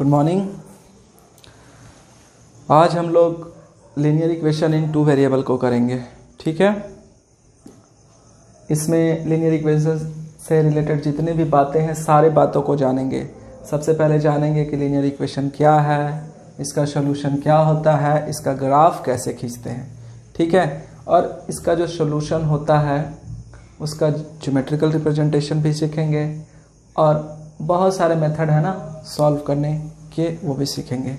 Good morning. आज हम लोग लीनियर इक्वेशन इन टू वेरिएबल को करेंगे, ठीक है। इसमें लीनियर इक्वेशन से रिलेटेड जितनी भी बातें हैं सारे बातों को जानेंगे। सबसे पहले जानेंगे कि लीनियर इक्वेशन क्या है, इसका सॉल्यूशन क्या होता है, इसका ग्राफ कैसे खींचते हैं, ठीक है। और इसका जो सॉल्यूशन होता है उसका ज्योमेट्रिकल रिप्रेजेंटेशन भी सीखेंगे और बहुत सारे मेथड है ना सॉल्व करने के, वो भी सीखेंगे,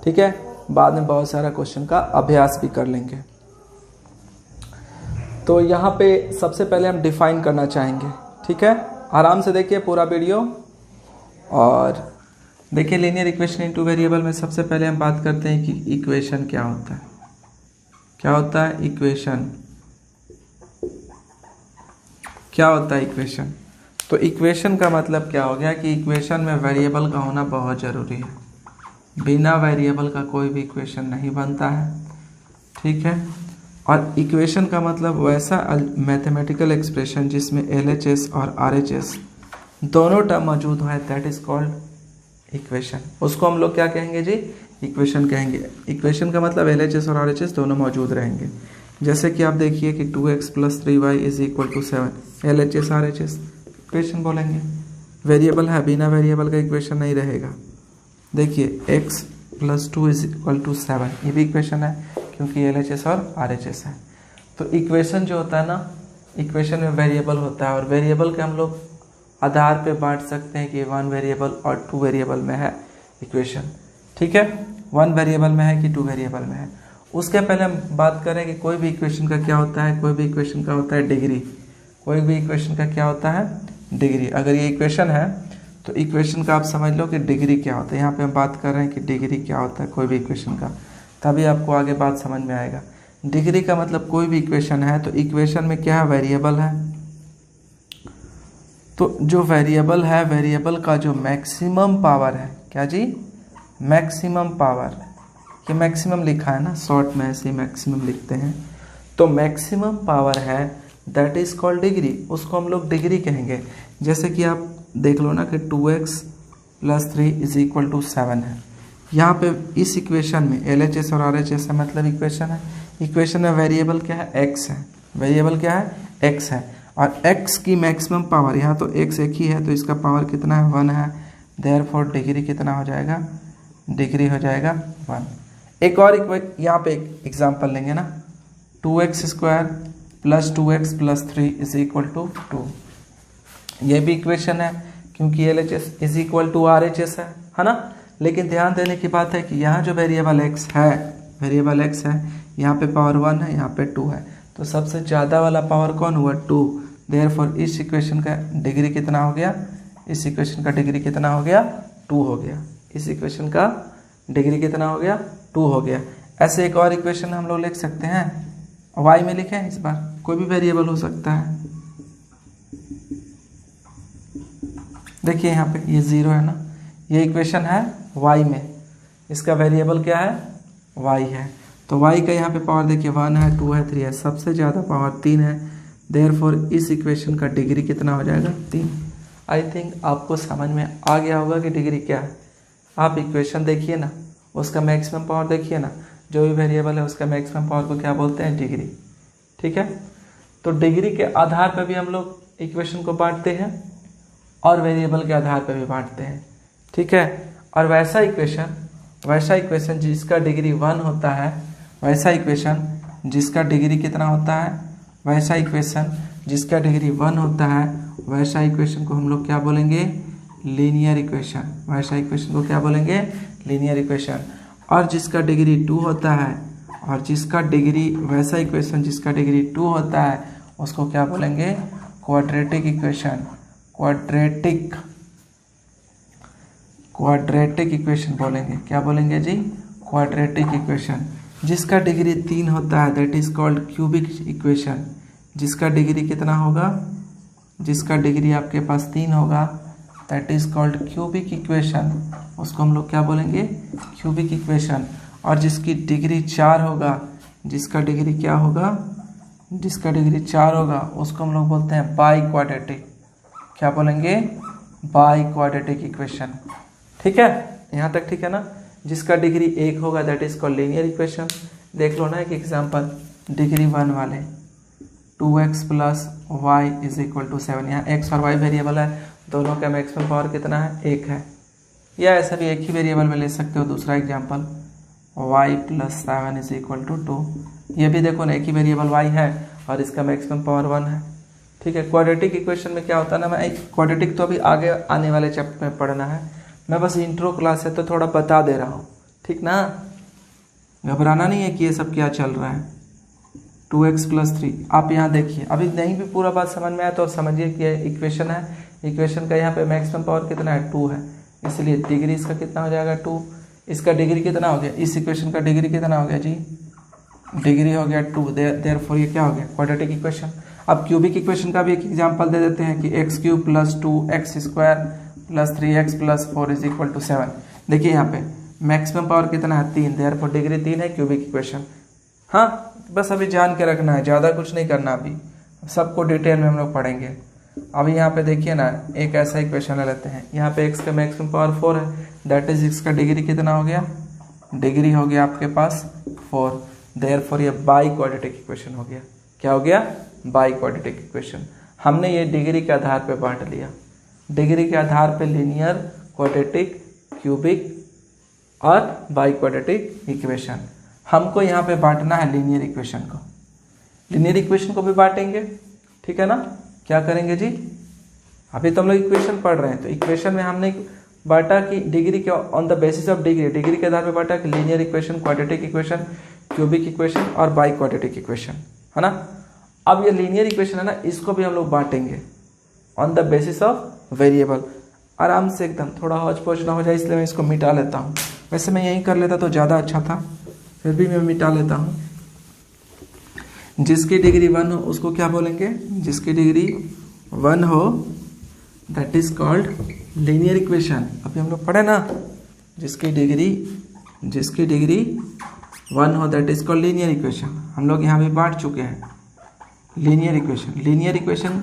ठीक है। बाद में बहुत सारा क्वेश्चन का अभ्यास भी कर लेंगे। तो यहाँ पे सबसे पहले हम डिफाइन करना चाहेंगे, ठीक है। आराम से देखिए पूरा वीडियो और देखिए लीनियर इक्वेशन इन टू वेरिएबल में सबसे पहले हम बात करते हैं कि इक्वेशन क्या होता है। क्या होता है इक्वेशन? क्या होता है इक्वेशन? तो इक्वेशन का मतलब क्या हो गया कि इक्वेशन में वेरिएबल का होना बहुत ज़रूरी है। बिना वेरिएबल का कोई भी इक्वेशन नहीं बनता है, ठीक है। और इक्वेशन का मतलब वैसा मैथमेटिकल एक्सप्रेशन जिसमें LHS और RHS दोनों टर्म मौजूद है, दैट इज कॉल्ड इक्वेशन। उसको हम लोग क्या कहेंगे जी? इक्वेशन कहेंगे। इक्वेशन का मतलब LHS और RHS दोनों मौजूद रहेंगे। जैसे कि आप देखिए कि 2x + 3y = 7, LHS RHS equation बोलेंगे। वेरिएबल है, बिना वेरिएबल का इक्वेशन नहीं रहेगा। देखिए x + 2 = 7, ये भी इक्वेशन है क्योंकि LHS और RHS है। तो इक्वेशन जो होता है ना, इक्वेशन में वेरिएबल होता है और वेरिएबल के हम लोग आधार पे बांट सकते हैं कि 1 वेरिएबल और 2 वेरिएबल में है इक्वेशन, ठीक है। 1 वेरिएबल में है कि 2 वेरिएबल में है। उसके पहले हम बात करें कि कोई भी इक्वेशन का क्या होता है। कोई भी इक्वेशन का होता है डिग्री। कोई भी इक्वेशन का क्या होता है? डिग्री। अगर ये इक्वेशन है तो इक्वेशन का आप समझ लो कि डिग्री क्या होता है। यहाँ पे हम बात कर रहे हैं कि डिग्री क्या होता है कोई भी इक्वेशन का, तभी आपको आगे बात समझ में आएगा। डिग्री का मतलब कोई भी इक्वेशन है तो इक्वेशन में क्या है? वेरिएबल है। तो जो वेरिएबल है, वेरिएबल का जो मैक्सिमम पावर है, क्या जी? Maximum power. ये मैक्सिमम लिखा है ना, शॉर्ट में ऐसे मैक्सिमम लिखते हैं। तो मैक्सिमम पावर है दैट इज कॉल्ड डिग्री। उसको हम लोग डिग्री कहेंगे। जैसे कि आप देख लो ना कि 2x + 3 = 7 है। यहाँ पे इस इक्वेशन में LHS और RHS है, मतलब इक्वेशन है। इक्वेशन में वेरिएबल क्या है? x है। वेरिएबल क्या है? x है। और x की मैक्सिमम पावर, यहाँ तो x एक ही है तो इसका पावर कितना है? 1 है। देयरफॉर डिग्री कितना हो जाएगा? डिग्री हो जाएगा 1। एक और यहाँ पे एक एग्जाम्पल लेंगे ना, 2x² + 2x + 3 = 2। ये भी इक्वेशन है क्योंकि LHS = RHS है ना। लेकिन ध्यान देने की बात है कि यहाँ जो वेरिएबल x है, वेरिएबल x है, यहाँ पे पावर 1 है, यहाँ पे 2 है। तो सबसे ज़्यादा वाला पावर कौन हुआ? 2। देयरफॉर इस इक्वेशन का डिग्री कितना हो गया? इस इक्वेशन का डिग्री कितना हो गया? 2 हो गया। इस इक्वेशन का डिग्री कितना हो गया? 2 हो गया। ऐसे एक और इक्वेशन हम लोग लिख सकते हैं, y में लिखें इस बार, कोई भी वेरिएबल हो सकता है। देखिए यहाँ पे ये 0 है ना, ये इक्वेशन है y में। इसका वेरिएबल क्या है? y है। तो y का यहाँ पे पावर देखिए 1 है, 2 है, 3 है, सबसे ज़्यादा पावर 3 है। देयरफॉर इस इक्वेशन का डिग्री कितना हो जाएगा? 3। आई थिंक आपको समझ में आ गया होगा कि डिग्री क्या है। आप इक्वेशन देखिए ना, उसका मैक्सिमम पावर देखिए ना, जो भी वेरिएबल है उसका मैक्सिमम पावर को क्या बोलते हैं? डिग्री, ठीक है। तो डिग्री के आधार पर भी हम लोग इक्वेशन को बांटते हैं और वेरिएबल के आधार पर भी बांटते हैं, ठीक है। और वैसा इक्वेशन जिसका डिग्री 1 होता है, वैसा इक्वेशन जिसका डिग्री कितना होता है? वैसा इक्वेशन जिसका डिग्री 1 होता है, वैसा इक्वेशन को हम लोग क्या बोलेंगे? Linear equation. वैसा इक्वेशन को क्या बोलेंगे? Linear equation. और जिसका डिग्री 2 होता है, और जिसका डिग्री, वैसा इक्वेशन जिसका डिग्री 2 होता है, उसको क्या बोलेंगे? Quadratic equation. क्वाड्रेटिक इक्वेशन बोलेंगे। क्या बोलेंगे जी? Quadratic equation. जिसका डिग्री 3 होता है that is called cubic equation. जिसका डिग्री कितना होगा? जिसका डिग्री आपके पास 3 होगा that is called cubic equation. उसको हम लोग क्या बोलेंगे? Cubic equation. और जिसकी डिग्री 4 होगा, जिसका डिग्री क्या होगा? जिसका डिग्री 4 होगा उसको हम लोग बोलते हैं बाई क्वाड्रेटिक। क्या बोलेंगे? बाई क्वाड्रेटिक इक्वेशन, ठीक है। यहाँ तक ठीक है ना। जिसका डिग्री 1 होगा that is called linear equation. देख लो ना एक एग्जांपल, डिग्री 1 वाले 2x plus Y is equal to 7। यहाँ x और y वेरिएबल है, दोनों का मैक्सिमम पावर कितना है, 1 है। या ऐसा भी एक ही वेरिएबल में ले सकते हो। दूसरा example y plus 7 is equal to 2। ये भी देखो ना एक ही वेरिएबल y है और इसका मैक्सिमम पावर 1 है। ठीक है। क्वाड्रेटिक इक्वेशन में क्या होता है ना, मैं क्वाड्रेटिक तो अभी आगे आने वाले चैप्टर में पढ़ना है, मैं बस इंट्रो क्लास है तो थोड़ा बता दे रहा हूँ, ठीक ना। घबराना नहीं है कि ये सब क्या चल रहा है। 2x प्लस 3 आप यहाँ देखिए, अभी नहीं भी पूरा बात समझ में आया तो समझिए कि ये इक्वेशन है। इक्वेशन का यहाँ पे मैक्सिमम पावर कितना है, 2 है, इसलिए डिग्री इसका कितना हो जाएगा, 2। इसका डिग्री कितना हो गया, इस इक्वेशन का डिग्री कितना हो गया जी, डिग्री हो गया 2। देयरफॉर ये क्या हो गया, क्वाड्रेटिक इक्वेशन। अब क्यूबिक इक्वेशन का भी एक एग्जांपल दे देते हैं कि x³ plus 2x² plus 3x plus 4 is equal to 7। देखिए यहाँ पे मैक्सिमम पावर कितना है, 3, देयरफॉर डिग्री 3 है क्यूबिक इक्वेशन। हाँ, बस अभी जान के रखना है, ज़्यादा कुछ नहीं करना, अभी सबको डिटेल में हम लोग पढ़ेंगे। अभी यहाँ पे देखिए ना, एक ऐसा इक्वेशन ले लेते हैं, यहाँ पे x का मैक्सिमम पावर 4 है, दैट इज x का डिग्री कितना हो गया, डिग्री हो गया आपके पास 4। देयरफॉर ये बाई क्वाड्रेटिक इक्वेशन हो गया। क्या हो गया, बाई क्वाड्रेटिक इक्वेशन। हमने ये डिग्री के आधार पे बांट लिया, डिग्री के आधार पे लीनियर, क्वाड्रेटिक, क्यूबिक और बाई क्वाड्रेटिक इक्वेशन। हमको यहाँ पे बांटना है लीनियर इक्वेशन को, लीनियर इक्वेशन को भी बांटेंगे, ठीक है ना। क्या करेंगे जी, अभी तो हम लोग इक्वेशन पढ़ रहे हैं, तो इक्वेशन में हमने बांटा कि डिग्री के on the basis of degree, degree के आधार पे बांटा कि linear equation, quadratic equation, cubic equation और बाई क्वाड्रेटिक इक्वेशन, है ना। अब ये लीनियर इक्वेशन है ना, इसको भी हम लोग बांटेंगे on the basis of variable. आराम से एकदम, थोड़ा हौच पौच ना हो जाए इसलिए मैं इसको मिटा लेता हूँ। वैसे मैं यहीं कर लेता तो ज़्यादा अच्छा था, फिर भी मैं मिटा लेता हूँ। जिसकी डिग्री 1 हो उसको क्या बोलेंगे, जिसकी डिग्री 1 हो that is called linear equation. अभी हम लोग पढ़े ना, जिसकी डिग्री 1 हो that is called linear equation. हम लोग यहाँ भी बांट चुके हैं linear equation. Linear equation,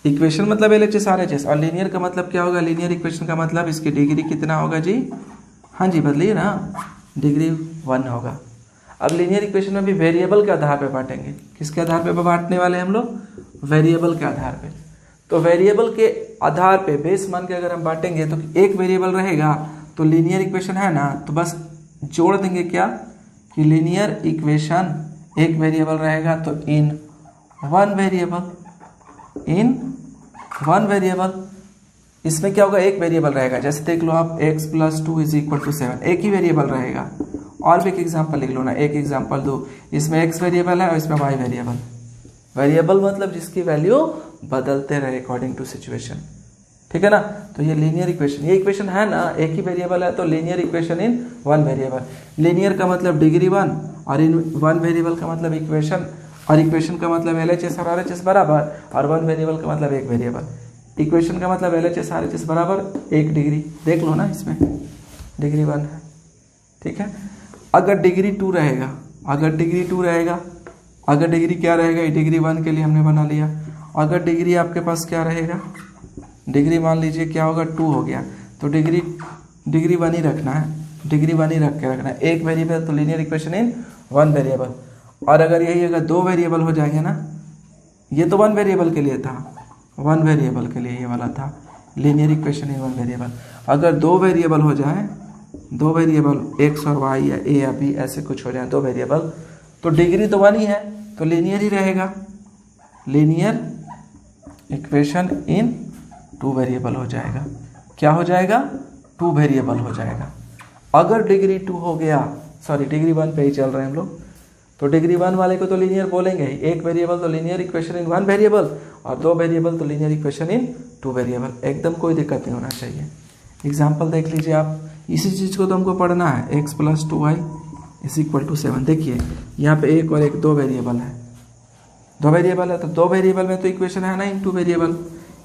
equation मतलब LHS RHS, और लीनियर का मतलब क्या होगा, लीनियर इक्वेशन का मतलब इसकी डिग्री कितना होगा जी, हाँ जी बदलिए ना, डिग्री 1 होगा। अब लीनियर इक्वेशन में भी वेरिएबल के आधार पे बांटेंगे। किसके आधार पे बांटने वाले हम लोग, वेरिएबल के आधार पे। तो वेरिएबल के आधार पे बेस मान के अगर हम बांटेंगे तो एक वेरिएबल रहेगा, तो लीनियर इक्वेशन है ना, तो बस जोड़ देंगे क्या कि लीनियर इक्वेशन एक वेरिएबल रहेगा तो इन वन वेरिएबल, इसमें क्या होगा, एक वेरिएबल रहेगा। जैसे देख लो आप, x plus 2 is equal to 7, एक ही वेरिएबल रहेगा। और भी एक एग्जांपल लिख लो ना, एक एग्जांपल दो, इसमें x वेरिएबल है और इसमें y वेरिएबल। वेरिएबल मतलब जिसकी वैल्यू बदलते रहे अकॉर्डिंग टू सिचुएशन, ठीक है ना। तो ये लीनियर इक्वेशन, ये इक्वेशन है ना, एक ही वेरिएबल है तो linear equation in one variable. Linear का मतलब डिग्री 1 और इन वन वेरिएबल का मतलब इक्वेशन, और इक्वेशन का मतलब LHS और RHS बराबर, और वन वेरिएबल का मतलब एक वेरिएबल। इक्वेशन का मतलब LHS RHS बराबर 1 डिग्री। देख लो ना, इसमें डिग्री 1 है, ठीक है। अगर डिग्री 2 रहेगा, अगर डिग्री 2 रहेगा, अगर डिग्री क्या रहेगा, डिग्री 1 के लिए हमने बना लिया। अगर डिग्री आपके पास क्या रहेगा, डिग्री मान लीजिए क्या होगा, 2 हो गया, तो डिग्री 1 ही रखना है, डिग्री 1 ही रख के रखना है। एक वेरिएबल तो linear equation in one variable. और अगर यही अगर 2 वेरिएबल हो जाएंगे ना, ये तो 1 वेरिएबल के लिए था, 1 वेरिएबल के लिए ये वाला था लीनियर इक्वेशन इन 1 वेरिएबल। अगर 2 वेरिएबल हो जाए, 2 वेरिएबल x और y या a या b ऐसे कुछ हो जाए 2 वेरिएबल, तो डिग्री तो 1 ही है, तो लीनियर ही रहेगा। लीनियर इक्वेशन इन 2 वेरिएबल हो जाएगा। क्या हो जाएगा, 2 वेरिएबल हो जाएगा। अगर डिग्री 2 हो गया, सॉरी डिग्री 1 पे ही चल रहे हैं हम लोग, तो डिग्री 1 वाले को तो लीनियर बोलेंगे ही। एक वेरिएबल तो लीनियर इक्वेशन इन 1 वेरिएबल, और 2 वेरिएबल तो लीनियर इक्वेशन इन 2 वेरिएबल। एकदम कोई दिक्कत नहीं होना चाहिए। एग्जाम्पल देख लीजिए आप, इसी चीज़ को तो हमको पढ़ना है। x plus 2y is equal to 7। देखिए यहाँ पे एक और एक 2 वेरिएबल है, 2 वेरिएबल है, तो 2 वेरिएबल में तो इक्वेशन है ना इन 2 वेरिएबल,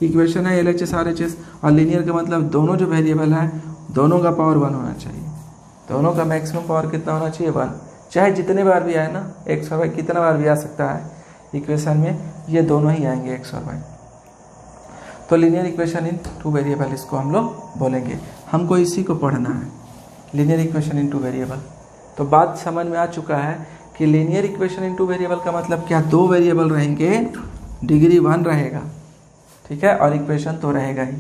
इक्वेशन है LHS RHS। और लीनियर का मतलब दोनों जो वेरिएबल है दोनों का पावर 1 होना चाहिए, दोनों का मैक्सिमम पावर कितना होना चाहिए, 1। चाहे जितने बार भी आए ना, x और y कितना बार भी आ सकता है इक्वेशन में, ये दोनों ही आएंगे x और y। तो लीनियर इक्वेशन इन टू वेरिएबल इसको हम लोग बोलेंगे। हमको इसी को पढ़ना है, लीनियर इक्वेशन इन टू वेरिएबल। तो बात समझ में आ चुका है कि लीनियर इक्वेशन इन टू वेरिएबल का मतलब क्या, दो वेरिएबल रहेंगे, डिग्री 1 रहेगा, ठीक है, और इक्वेशन तो रहेगा ही,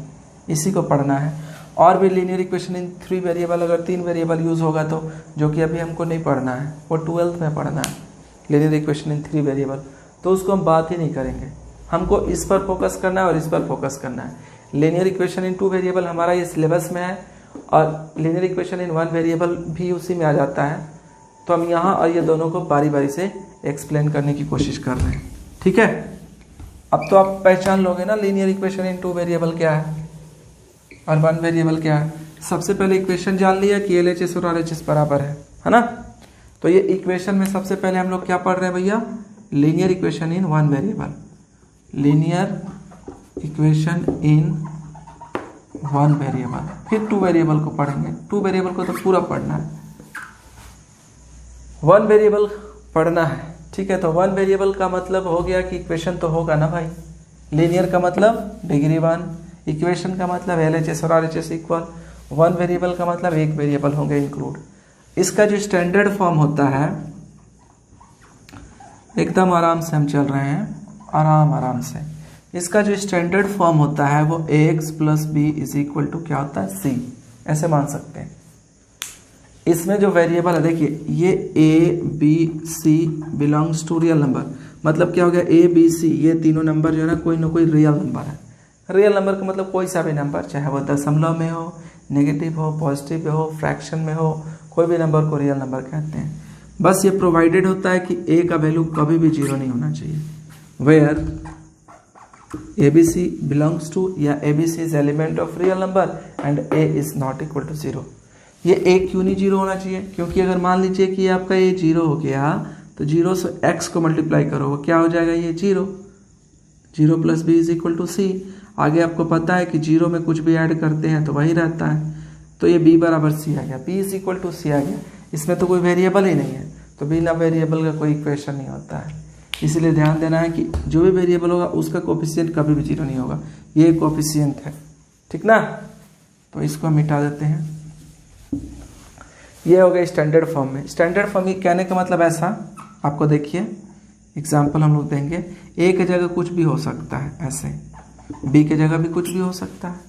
इसी को पढ़ना है। और भी लीनियर इक्वेशन इन 3 वेरिएबल, अगर 3 वेरिएबल यूज़ होगा तो, जो कि अभी हमको नहीं पढ़ना है, वो 12th में पढ़ना है, लीनियर इक्वेशन इन 3 वेरिएबल, तो उसको हम बात ही नहीं करेंगे। हमको इस पर फोकस करना है और इस पर फोकस करना है। लीनियर इक्वेशन इन 2 वेरिएबल हमारा ये सिलेबस में है, और लीनियर इक्वेशन इन 1 वेरिएबल भी उसी में आ जाता है। तो हम यहाँ और ये दोनों को बारी बारी से एक्सप्लेन करने की कोशिश कर रहे हैं, ठीक है। अब तो आप पहचान लोगे ना लीनियर इक्वेशन इन 2 वेरिएबल क्या है और 1 वेरिएबल क्या है। सबसे पहले इक्वेशन जान लिया कि LHS और RHS बराबर है ना। तो ये इक्वेशन में सबसे पहले हम लोग क्या पढ़ रहे हैं भैया, लीनियर इक्वेशन इन 1 वेरिएबल, लीनियर इक्वेशन इन 1 वेरिएबल। फिर 2 वेरिएबल को पढ़ेंगे, 2 वेरिएबल को तो पूरा पढ़ना है, 1 वेरिएबल पढ़ना है, ठीक है। तो 1 वेरिएबल का मतलब हो गया कि इक्वेशन तो होगा ना भाई, लीनियर का मतलब डिग्री 1, इक्वेशन का मतलब LHS और RHS इक्वल, 1 वेरिएबल का मतलब एक वेरिएबल होंगे इंक्लूड। इसका जो स्टैंडर्ड फॉर्म होता है, एकदम आराम से हम चल रहे हैं, आराम से, इसका जो स्टैंडर्ड फॉर्म होता है वो ax plus B is equal to क्या होता है, c, ऐसे मान सकते हैं। इसमें जो वेरिएबल है, देखिए ये a b c belongs to real number, मतलब क्या हो गया, a b c ये तीनों नंबर जो है ना कोई रियल नंबर है। रियल नंबर का मतलब कोई सा भी नंबर, चाहे वो दशमलव में हो, नेगेटिव हो, पॉजिटिव में हो, फ्रैक्शन में हो, कोई भी नंबर को रियल नंबर कहते हैं। बस ये प्रोवाइडेड होता है कि a का वैल्यू कभी भी 0 नहीं होना चाहिए। वेयर ABC belongs to या ABC is element of real number and A is not equal to 0। ये A क्यों नहीं 0 होना चाहिए, क्योंकि अगर मान लीजिए कि आपका ये 0 हो गया तो 0 से x को मल्टीप्लाई करो, क्या हो जाएगा, ये 0, 0 plus B is equal to C. आगे आपको पता है कि 0 में कुछ भी ऐड करते हैं तो वही रहता है, तो ये b बराबर c आ गया, b इज इक्वल टू सी आ गया। इसमें तो कोई वेरिएबल ही नहीं है, तो बिना वेरिएबल का कोई इक्वेशन नहीं होता है। इसलिए ध्यान देना है कि जो भी वेरिएबल होगा उसका कोफिशिएंट कभी भी 0 नहीं होगा, ये कोफिशिएंट है, ठीक ना। तो इसको हम मिटा देते हैं। ये हो गया स्टैंडर्ड फॉर्म में। स्टैंडर्ड फॉर्म ये कहने का मतलब ऐसा, आपको देखिए एग्जांपल हम लोग देंगे, a की जगह कुछ भी हो सकता है, ऐसे b की जगह भी कुछ भी हो सकता है।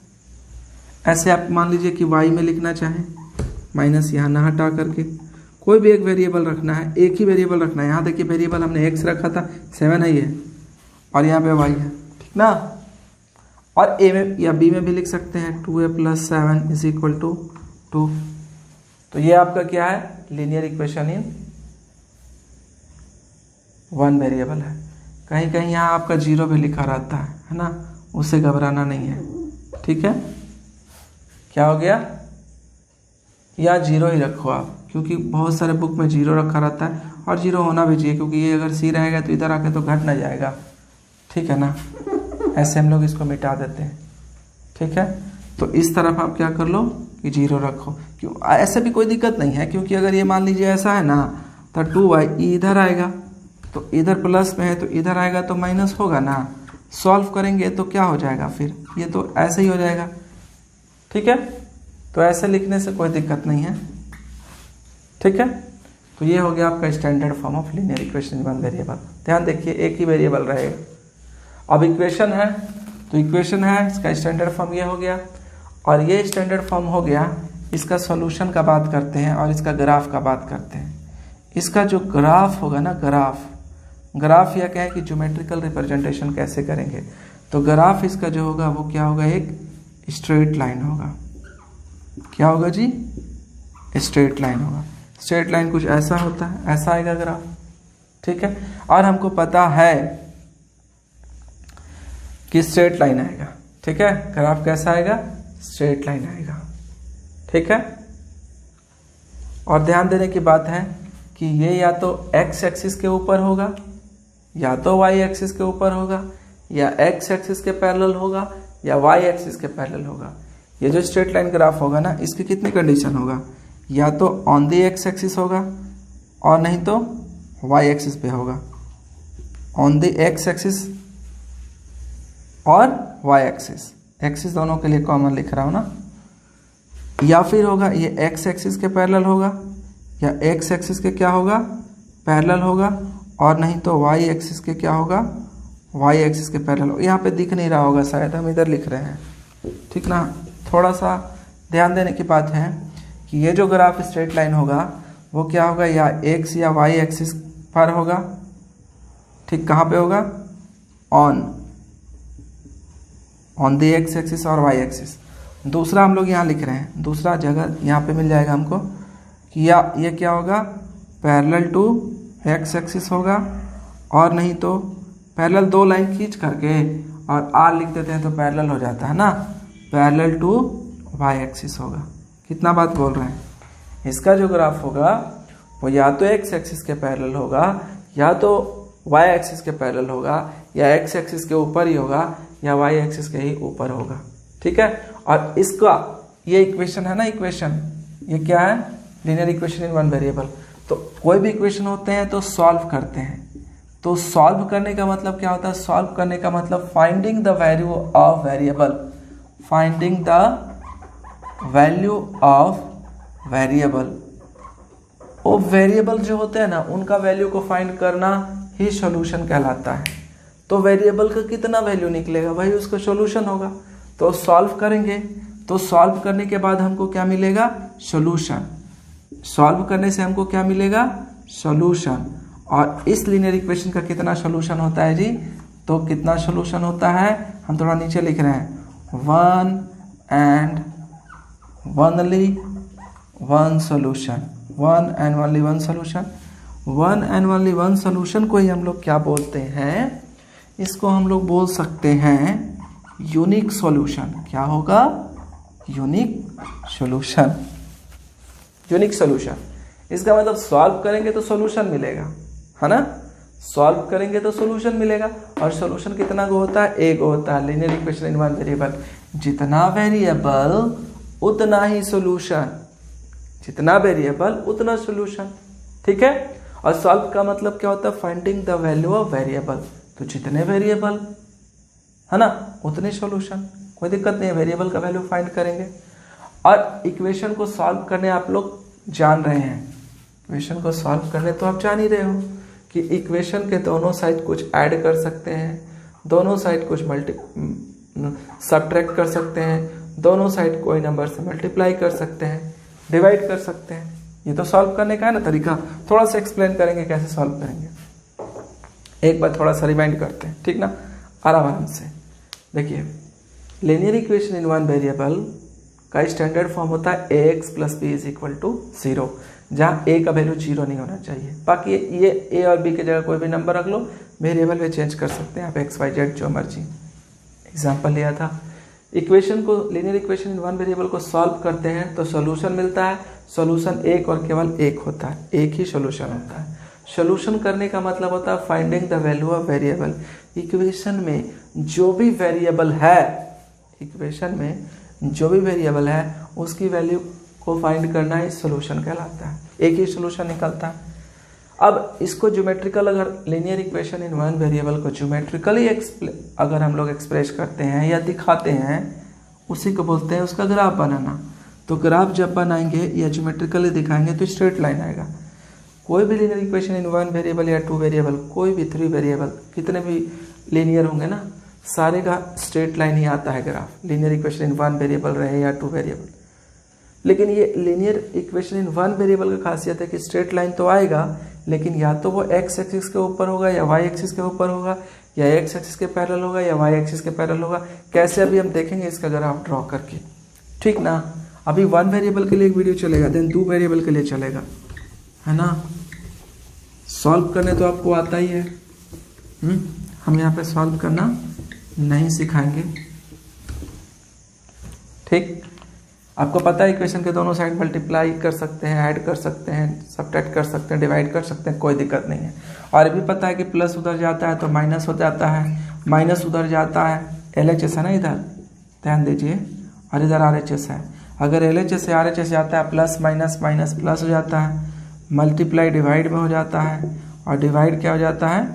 ऐसे आप मान लीजिए कि y में लिखना चाहें, माइनस यहाँ ना हटा करके कोई भी एक वेरिएबल रखना है, एक ही वेरिएबल रखना है। यहाँ देखिए वेरिएबल हमने x रखा था, 7 है ये, और यहाँ पे y है, ठीक ना। और a में या b में भी लिख सकते हैं 2a plus 7 is equal to 2। तो ये आपका क्या है, लीनियर इक्वेशन इन 1 वेरिएबल है। कहीं कहीं यहाँ आपका 0 भी लिखा रहता है ना, उससे घबराना नहीं है, ठीक है। क्या हो गया, या 0 ही रखो आप, क्योंकि बहुत सारे बुक में 0 रखा रहता है, और 0 होना भी चाहिए, क्योंकि ये अगर c रहेगा तो इधर आके तो घट ना जाएगा, ठीक है ना। ऐसे हम लोग इसको मिटा देते हैं, ठीक है। तो इस तरफ आप क्या कर लो कि 0 रखो, क्यों, ऐसे भी कोई दिक्कत नहीं है, क्योंकि अगर ये मान लीजिए ऐसा है ना, तो 2y इधर आएगा, तो इधर प्लस में है तो इधर आएगा तो माइनस होगा ना। सॉल्व करेंगे तो क्या हो जाएगा, फिर ये तो ऐसे ही हो जाएगा, ठीक है। तो ऐसे लिखने से कोई दिक्कत नहीं है, ठीक है। तो ये हो गया आपका standard form of linear equation in 1 variable. ध्यान देखिए, एक ही वेरिएबल रहेगा। अब इक्वेशन है, तो इक्वेशन है, इसका स्टैंडर्ड फॉर्म ये हो गया, और ये स्टैंडर्ड फॉर्म हो गया। इसका सॉल्यूशन का बात करते हैं और इसका ग्राफ का बात करते हैं। इसका जो ग्राफ होगा ना, ग्राफ या क्या है कि ज्योमेट्रिकल रिप्रेजेंटेशन कैसे करेंगे, तो ग्राफ इसका जो होगा वो क्या होगा, एक स्ट्रेट लाइन होगा। क्या होगा जी, स्ट्रेट लाइन होगा। स्ट्रेट लाइन कुछ ऐसा होता है, ऐसा आएगा ग्राफ, ठीक है। और हमको पता है कि स्ट्रेट लाइन आएगा, ठीक है। ग्राफ कैसा आएगा, स्ट्रेट लाइन आएगा, ठीक है। और ध्यान देने की बात है कि ये या तो x एक्सिस के ऊपर होगा, या तो y एक्सिस के ऊपर होगा, या x एक्सिस के पैरेलल होगा, या y एक्सिस के पैरेलल होगा। ये जो स्ट्रेट लाइन ग्राफ होगा ना, इसकी कितनी कंडीशन होगा, या तो ऑन द x एक्सिस होगा, और नहीं तो y एक्सिस पे होगा। ऑन द x एक्सिस और वाई एक्सिस, एक्सिस दोनों के लिए कॉमन लिख रहा हूँ ना, या फिर होगा ये एक्स एक्सिस के पैरेलल होगा, या एक्स एक्सिस के क्या होगा, पैरेलल होगा, और नहीं तो वाई एक्सिस के क्या होगा, वाई एक्सिस के पैरेलल होगा। यहाँ पे दिख नहीं रहा होगा शायद, हम इधर लिख रहे हैं, ठीक ना। थोड़ा सा ध्यान देने की बात है कि ये जो ग्राफ स्ट्रेट लाइन होगा वो क्या होगा, या एक्स या वाई एक्सिस पर होगा, ठीक, कहाँ पे होगा, ऑन द एक्स एक्सिस और वाई एक्सिस। दूसरा हम लोग यहाँ लिख रहे हैं, दूसरा जगह यहाँ पे मिल जाएगा हमको कि या ये क्या होगा, पैरेलल टू एक्स एक्सिस होगा, और नहीं तो पैरेलल दो लाइन खींच करके और आर लिख देते हैं तो पैरेलल हो जाता है ना, पैरेलल टू वाई एक्सिस होगा। कितना बात बोल रहे हैं, इसका जो ग्राफ होगा वो या तो एक्स एक्सिस के पैरेलल होगा, या तो वाई एक्सिस के पैरेलल होगा, या एक्स एक्सिस के ऊपर ही होगा, या वाई एक्सिस के ही ऊपर होगा, ठीक है। और इसका ये इक्वेशन है ना, इक्वेशन ये क्या है, linear equation in one variable. तो कोई भी इक्वेशन होते हैं तो सॉल्व करते हैं, तो सॉल्व करने का मतलब क्या होता है, सॉल्व करने का मतलब finding the value of variable, finding the value of variable. वो वेरिएबल जो होते हैं ना उनका वैल्यू को फाइंड करना ही सॉल्यूशन कहलाता है। तो वेरिएबल का कितना वैल्यू निकलेगा भाई उसका सॉल्यूशन होगा। तो सॉल्व करेंगे, तो सॉल्व करने के बाद हमको क्या मिलेगा, सॉल्यूशन। सॉल्व करने से हमको क्या मिलेगा, सॉल्यूशन। और इस लीनियर इक्वेशन का कितना सॉल्यूशन होता है जी, तो कितना सॉल्यूशन होता है, हम थोड़ा नीचे लिख रहे हैं, one and only one solution, one and only one solution. One and only one solution को ही हम लोग क्या बोलते हैं, इसको हम लोग बोल सकते हैं यूनिक सॉल्यूशन। क्या होगा, यूनिक सॉल्यूशन, यूनिक सॉल्यूशन। इसका मतलब सॉल्व करेंगे तो सॉल्यूशन मिलेगा, है ना, सॉल्व करेंगे तो सॉल्यूशन मिलेगा। और सॉल्यूशन कितना गो होता है, एक होता है। Linear equation in one variable, जितना वेरिएबल उतना ही सॉल्यूशन, जितना वेरिएबल उतना सॉल्यूशन, ठीक है। और सॉल्व का मतलब क्या होता है, finding the value of variable. तो जितने वेरिएबल है ना उतने सॉल्यूशन, कोई दिक्कत नहीं है, वेरिएबल का वैल्यू फाइंड करेंगे। और इक्वेशन को सॉल्व करने आप लोग जान रहे हैं, इक्वेशन को सॉल्व करने तो आप जान ही रहे हो कि इक्वेशन के दोनों साइड कुछ ऐड कर सकते हैं, दोनों साइड कुछ सब्ट्रैक्ट कर सकते हैं, दोनों साइड कोई नंबर से मल्टीप्लाई कर सकते हैं, डिवाइड कर सकते हैं। ये तो सॉल्व करने का है ना तरीका। थोड़ा सा एक्सप्लेन करेंगे कैसे सॉल्व करेंगे, एक बार थोड़ा सा रिमाइंड करते हैं, ठीक ना, आराम से। देखिए linear equation in one variable का स्टैंडर्ड फॉर्म होता है ax plus B is equal to 0, जहाँ a का वैल्यू 0 नहीं होना चाहिए। बाकी ये a और b की जगह कोई भी नंबर रख लो, वेरिएबल में चेंज कर सकते हैं आप, x y z जो मर्जी। एग्जाम्पल लिया था। इक्वेशन को, linear equation in one variable को सॉल्व करते हैं तो सॉल्यूशन मिलता है। सॉल्यूशन एक और केवल एक होता है, एक ही सॉल्यूशन होता है। सॉल्यूशन करने का मतलब होता है finding the value of variable. Equation में जो भी वेरिएबल है, इक्वेशन में जो भी वेरिएबल है उसकी वैल्यू को फाइंड करना ही सॉल्यूशन कहलाता है, एक ही सॉल्यूशन निकलता है। अब इसको ज्योमेट्रिकल, अगर linear equation in one variable को ज्योमेट्रिकली अगर हम लोग एक्सप्रेस करते हैं या दिखाते हैं, उसी को बोलते हैं उसका ग्राफ बनाना। तो ग्राफ जब बनाएंगे या ज्योमेट्रिकली दिखाएंगे तो स्ट्रेट लाइन आएगा। कोई भी linear equation in one variable या टू वेरिएबल, कोई भी थ्री वेरिएबल, कितने भी लीनियर होंगे ना, सारे का स्ट्रेट लाइन ही आता है graph, linear equation in one variable रहे या टू वेरिएबल। लेकिन ये linear equation in one variable का खासियत है कि स्ट्रेट लाइन तो आएगा, लेकिन या तो वो एक्स एक्सिस के ऊपर होगा या वाई एक्सिस के ऊपर होगा, या एक्स एक्सिस के पैरेलल होगा या वाई एक्सिस के पैरेलल होगा। कैसे अभी हम देखेंगे इसका ग्राफ ड्रॉ करके, ठीक ना। अभी वन वेरिएबल के लिए एक वीडियो चलेगा, देन टू वेरिएबल के लिए चलेगा, है ना। सॉल्व करने तो आपको आता ही है, हम यहाँ पे सॉल्व करना नहीं सिखाएंगे, ठीक। आपको पता है इक्वेशन के दोनों साइड मल्टीप्लाई कर सकते हैं, ऐड कर सकते हैं, सब्ट्रैक्ट कर सकते हैं, डिवाइड कर सकते हैं, कोई दिक्कत नहीं है। और ये भी पता है कि प्लस उधर जाता है तो माइनस हो जाता है, माइनस उधर जाता है, LHS है ना इधर, ध्यान दीजिए, और इधर RHS है। अगर LHS से RHS जाता है प्लस माइनस, माइनस प्लस हो जाता है, मल्टीप्लाई डिवाइड में हो जाता है, और डिवाइड क्या हो जाता है,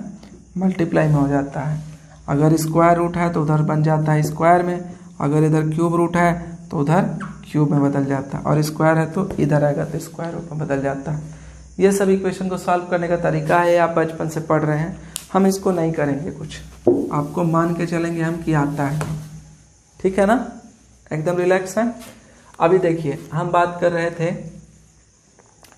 मल्टीप्लाई में हो जाता है। अगर स्क्वायर रूट है तो उधर बन जाता है स्क्वायर में, अगर इधर क्यूब रूट है तो उधर क्यूब में बदल जाता है, और स्क्वायर है तो इधर आएगा तो स्क्वायर रूट में बदल जाता है। ये सब इक्वेशन को सॉल्व करने का तरीका है, आप बचपन से पढ़ रहे हैं, हम इसको नहीं करेंगे कुछ, आपको मान के चलेंगे हम कि आता है, ठीक है ना, एकदम रिलैक्स है। अभी देखिए हम बात कर रहे थे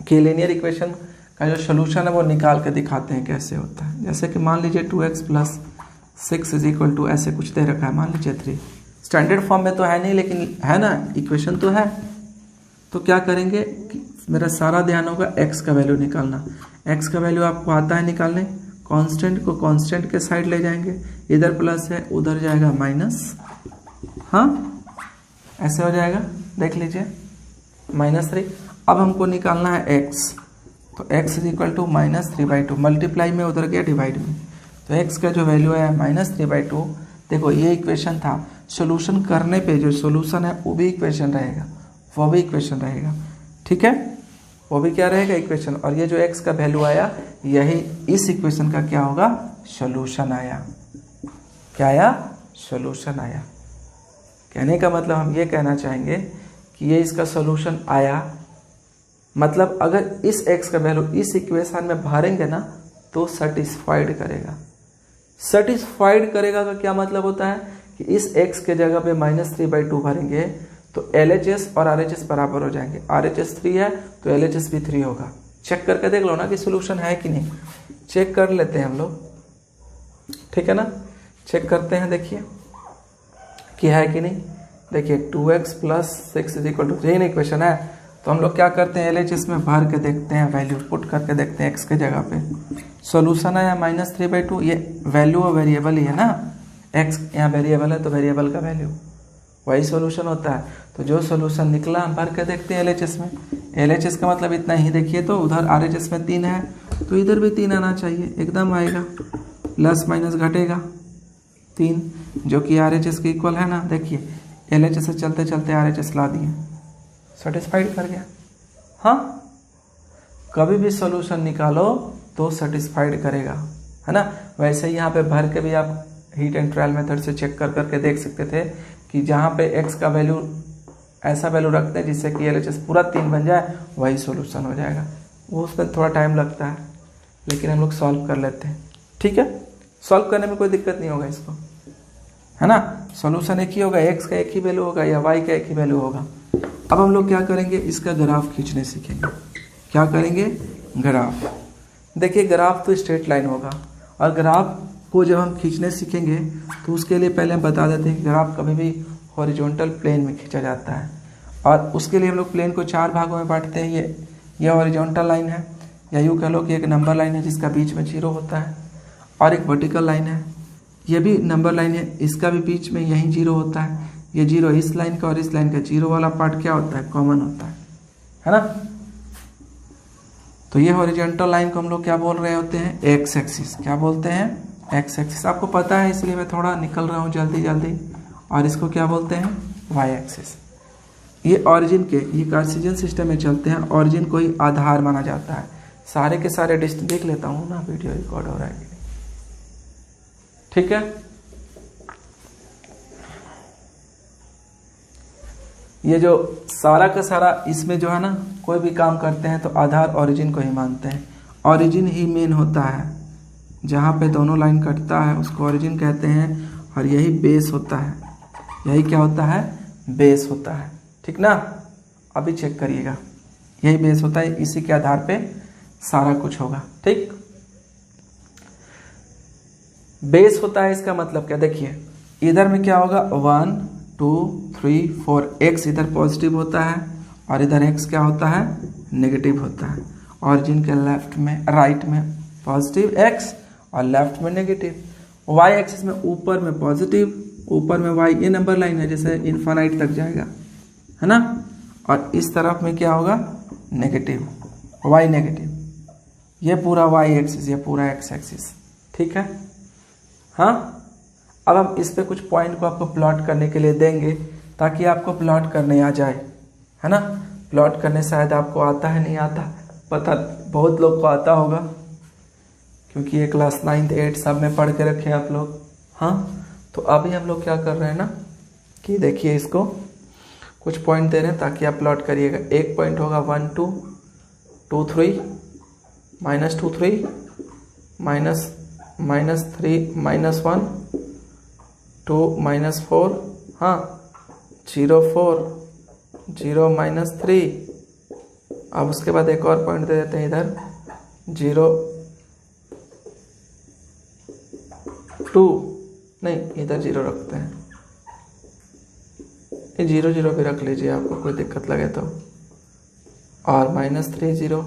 कि लीनियर इक्वेशन का जो सोल्यूशन है वो निकाल के दिखाते हैं कैसे होता है। जैसे कि मान लीजिए 2x + 6 = ऐसे कुछ दे रखा है, मान लीजिए 3, स्टैंडर्ड फॉर्म में तो है नहीं लेकिन है ना, इक्वेशन तो है। तो क्या करेंगे, मेरा सारा ध्यान होगा x का वैल्यू निकालना। x का वैल्यू आपको आता है निकालने, कांस्टेंट को कांस्टेंट के साइड ले जाएंगे, इधर प्लस है उधर जाएगा माइनस, हाँ ऐसे हो जाएगा, देख लीजिए -3। अब हमको निकालना है x, तो x = -3/2, मल्टीप्लाई में उधर गया डिवाइड में, तो x का जो वैल्यू है -3/2। देखो ये इक्वेशन था, सॉल्यूशन करने पे जो सॉल्यूशन है वो भी इक्वेशन रहेगा, वो भी इक्वेशन रहेगा, ठीक है, वो भी क्या रहेगा इक्वेशन। और ये जो x का वैल्यू आया यही इस इक्वेशन का क्या होगा, सॉल्यूशन आया। क्या आया, सॉल्यूशन आया। कहने का मतलब हम ये कहना चाहेंगे कि ये इसका सॉल्यूशन आया, मतलब अगर इस x का वैल्यू इस इक्वेशन में भरेंगे ना तो सेटिस्फाइड करेगा। सेटिस्फाइड करेगा का क्या मतलब होता है कि इस x के जगह पे -3/2 भरेंगे तो LHS और RHS बराबर हो जाएंगे। RHS 3 है तो LHS भी 3 होगा। चेक करके देख लो ना कि सोल्यूशन है कि नहीं, चेक कर लेते हैं हम लोग, ठीक है ना, चेक करते हैं, देखिए कि है कि नहीं। देखिए 2x + 6 = 3 इक्वेशन है, तो हम लोग क्या करते हैं LHS में भर के देखते हैं, वैल्यू पुट करके देखते हैं x के जगह पे। सॉल्यूशन आया -3/2, ये वैल्यू और वेरिएबल ही है ना, x यहाँ वेरिएबल है तो वेरिएबल का वैल्यू वही सॉल्यूशन होता है। तो जो सॉल्यूशन निकला हम भर के देखते हैं LHS में। LHS का मतलब इतना ही, देखिए तो उधर RHS में 3 है तो इधर भी 3 आना चाहिए, एकदम आएगा, प्लस माइनस घटेगा 3 जो कि RHS के इक्वल है ना। देखिए LHS से चलते चलते RHS ला दिए, सेटिस्फाइड कर गया। हाँ, कभी भी सॉल्यूशन निकालो तो सेटिस्फाइड करेगा, है ना। वैसे ही यहाँ पे भर के भी आप हीट एंड ट्रायल मेथड से चेक कर करके देख सकते थे कि जहाँ पे x का वैल्यू ऐसा वैल्यू रखते हैं जिससे कि LHS पूरा 3 बन जाए, वही सॉल्यूशन हो जाएगा। वो उसमें थोड़ा टाइम लगता है लेकिन हम लोग सॉल्व कर लेते हैं, ठीक है। सॉल्व करने में कोई दिक्कत नहीं होगा इसको, है ना। सॉल्यूशन एक ही होगा, x का एक ही वैल्यू होगा या y का एक ही वैल्यू होगा। अब हम लोग क्या करेंगे, इसका ग्राफ खींचने सीखेंगे। क्या करेंगे, ग्राफ। देखिए ग्राफ तो स्ट्रेट लाइन होगा, और ग्राफ को जब हम खींचने सीखेंगे तो उसके लिए पहले हम बता देते हैं कि ग्राफ कभी भी हॉरिजॉन्टल प्लेन में खींचा जाता है। और उसके लिए हम लोग प्लेन को 4 भागों में बांटते हैं। ये हॉरिजॉन्टल लाइन है, या यूँ कह लो कि एक नंबर लाइन है जिसका बीच में 0 होता है, और एक वर्टिकल लाइन है, ये भी नंबर लाइन है, इसका भी बीच में यहीं 0 होता है। ये 0 इस लाइन का और इस लाइन का 0 वाला पार्ट क्या होता है, कॉमन होता है ना। तो ये हॉरिजॉन्टल लाइन को हम लोग क्या बोल रहे होते हैं, एक्स एक्सिस। क्या बोलते हैं, एक्स एक्सिस। आपको पता है इसलिए मैं थोड़ा निकल रहा हूँ जल्दी जल्दी। और इसको क्या बोलते हैं, वाई एक्सिस। ये ऑरिजिन के, ये कार्टेशियन सिस्टम में चलते हैं, ऑरिजिन को ही आधार माना जाता है। सारे के सारे डिस्टेंस देख लेता हूँ ना, वीडियो रिकॉर्ड हो रहा है कि नहीं, ठीक है। ये जो सारा का सारा इसमें जो है ना, कोई भी काम करते हैं तो आधार ऑरिजिन को ही मानते हैं। ऑरिजिन ही मेन होता है, जहाँ पे दोनों लाइन कटता है उसको ऑरिजिन कहते हैं, और यही बेस होता है। यही क्या होता है, बेस होता है, ठीक ना। अभी चेक करिएगा, यही बेस होता है, इसी के आधार पे सारा कुछ होगा, ठीक। बेस होता है, इसका मतलब क्या, देखिए इधर में क्या होगा, 1 2 3 4, एक्स इधर पॉजिटिव होता है और इधर एक्स क्या होता है, नेगेटिव होता है। ऑरिजिन के लेफ्ट में, राइट में पॉजिटिव एक्स और लेफ्ट में नेगेटिव। वाई एक्सिस में ऊपर में पॉजिटिव, ऊपर में वाई, ये नंबर लाइन है जैसे इन्फानाइट तक जाएगा, है ना। और इस तरफ में क्या होगा, नेगेटिव, वाई नेगेटिव। ये पूरा वाई एक्सिस, ये पूरा एक्स एक्सिस, ठीक है। हाँ, अब हम इस पे कुछ पॉइंट को आपको प्लॉट करने के लिए देंगे ताकि आपको प्लॉट करने आ जाए, है ना। प्लॉट करने शायद आपको आता है, नहीं आता पता, बहुत लोग को आता होगा क्योंकि ये क्लास 9th 8th सब में पढ़ के रखे आप लोग, हाँ, तो अभी हम लोग क्या कर रहे हैं ना कि देखिए इसको कुछ पॉइंट दे रहे हैं ताकि आप प्लॉट करिएगा। एक पॉइंट होगा 1 2 2 3 -2 3 -3 -1 2 -4, हाँ 0 4 0 -3। अब उसके बाद एक और पॉइंट दे देते हैं इधर 0 2, नहीं इधर 0 रखते हैं, ये 0 0 भी रख लीजिए आपको कोई दिक्कत लगे तो, और -3 0।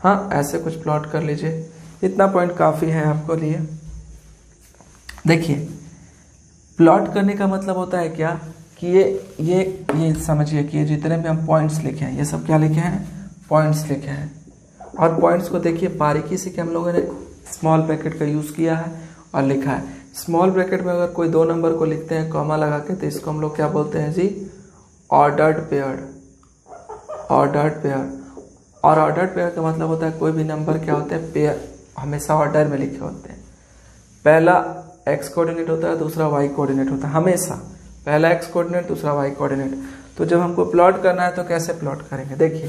हाँ ऐसे कुछ प्लॉट कर लीजिए, इतना पॉइंट काफ़ी है आपको लिए। देखिए प्लॉट करने का मतलब होता है क्या कि ये समझिए कि ये जितने भी हम पॉइंट्स लिखे हैं ये सब क्या लिखे हैं, पॉइंट्स लिखे हैं। और पॉइंट्स को देखिए बारीकी से कि हम लोगों ने स्मॉल ब्रैकेट का यूज़ किया है और लिखा है। स्मॉल ब्रैकेट में अगर कोई 2 नंबर को लिखते हैं कॉमा लगा के तो इसको हम लोग क्या बोलते हैं जी, ऑर्डर्ड पेयर। ऑर्डर्ड पेयर, और ऑर्डर्ड पेयर का मतलब होता है कोई भी नंबर क्या होते हैं, पेयर हमेशा ऑर्डर में लिखे होते हैं। पहला एक्स कोऑर्डिनेट होता है, दूसरा वाई कोऑर्डिनेट होता है, हमेशा पहला एक्स कोऑर्डिनेट दूसरा वाई कोऑर्डिनेट। तो जब हमको प्लॉट करना है तो कैसे प्लॉट करेंगे, देखिए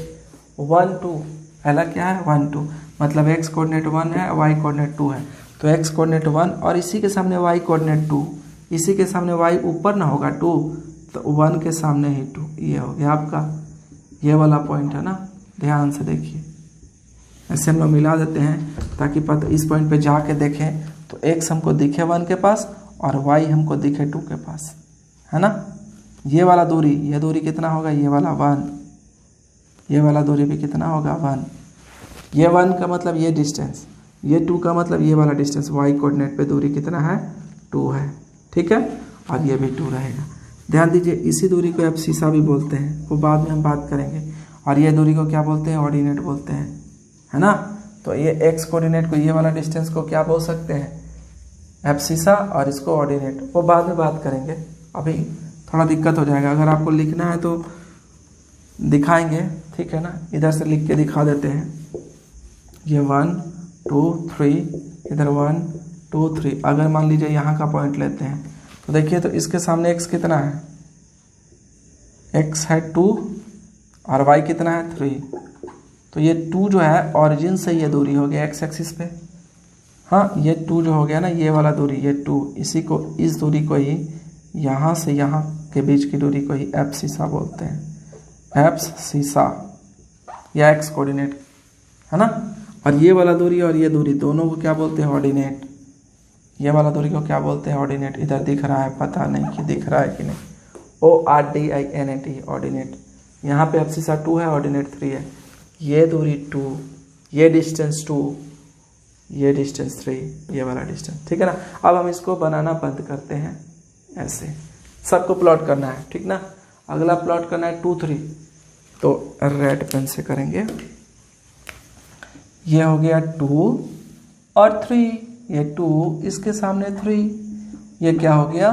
1 2, पहला क्या है 1 2, मतलब एक्स कोऑर्डिनेट 1 है, वाई कोऑर्डिनेट 2 है, तो एक्स कोऑर्डिनेट 1 और इसी के सामने वाई कोऑर्डिनेट 2, इसी के सामने वाई ऊपर ना होगा 2, तो 1 के सामने ही 2, ये हो गया आपका, ये वाला पॉइंट है ना, ध्यान से देखिए। ऐसे हम लोग मिला देते हैं ताकि पता इस पॉइंट पे जाके देखें तो एक्स हमको दिखे 1 के पास और वाई हमको दिखे 2 के पास, है ना। ये वाला दूरी, ये दूरी कितना होगा, ये वाला 1, ये वाला दूरी भी कितना होगा 1, ये 1 का मतलब ये डिस्टेंस, ये 2 का मतलब ये वाला डिस्टेंस, वाई कोऑर्डिनेट पे दूरी कितना है 2 है, ठीक है, और ये भी 2 रहेगा। ध्यान दीजिए इसी दूरी को एब्सिसा भी बोलते हैं, वो बाद में हम बात करेंगे। और ये दूरी को क्या बोलते हैं, ऑर्डिनेट बोलते हैं, है ना। तो ये एक्स कोऑर्डिनेट को, ये वाला डिस्टेंस को क्या बोल सकते हैं, एब्सिसा, और इसको ऑर्डिनेट, वो बाद में बात करेंगे, अभी थोड़ा दिक्कत हो जाएगा। अगर आपको लिखना है तो दिखाएंगे, ठीक है ना, इधर से लिख के दिखा देते हैं। ये 1 2 3, इधर 1 2 3। अगर मान लीजिए यहाँ का पॉइंट लेते हैं तो देखिए तो इसके सामने x कितना है, x है 2 और y कितना है 3, तो ये 2 जो है ऑरिजिन से ये दूरी हो गया x एक्सिस पे, हाँ ये 2 जो हो गया ना ये वाला दूरी, ये 2, इसी को, इस दूरी को ही यहाँ से यहाँ के बीच की दूरी को ही एब्सिसा बोलते हैं, एब्सिसा या एक्स कोऑर्डिनेट, है ना। और ये वाला दूरी और ये दूरी दोनों को क्या बोलते हैं, ऑर्डिनेट। ये वाला दूरी को क्या बोलते हैं, ऑर्डिनेट। इधर दिख रहा है, पता नहीं कि दिख रहा है कि नहीं, ORDINAT, ऑर्डिनेट। यहाँ पे एब्सिसा 2 है, ऑर्डिनेट 3 है। ये दूरी 2, ये डिस्टेंस 2, ये डिस्टेंस 3, ये वाला डिस्टेंस, ठीक है ना। अब हम इसको बनाना बंद करते हैं, ऐसे सबको प्लॉट करना है, ठीक ना। अगला प्लॉट करना है 2 3, तो रेड पेन से करेंगे। ये हो गया 2 और 3, ये 2 इसके सामने 3, ये क्या हो गया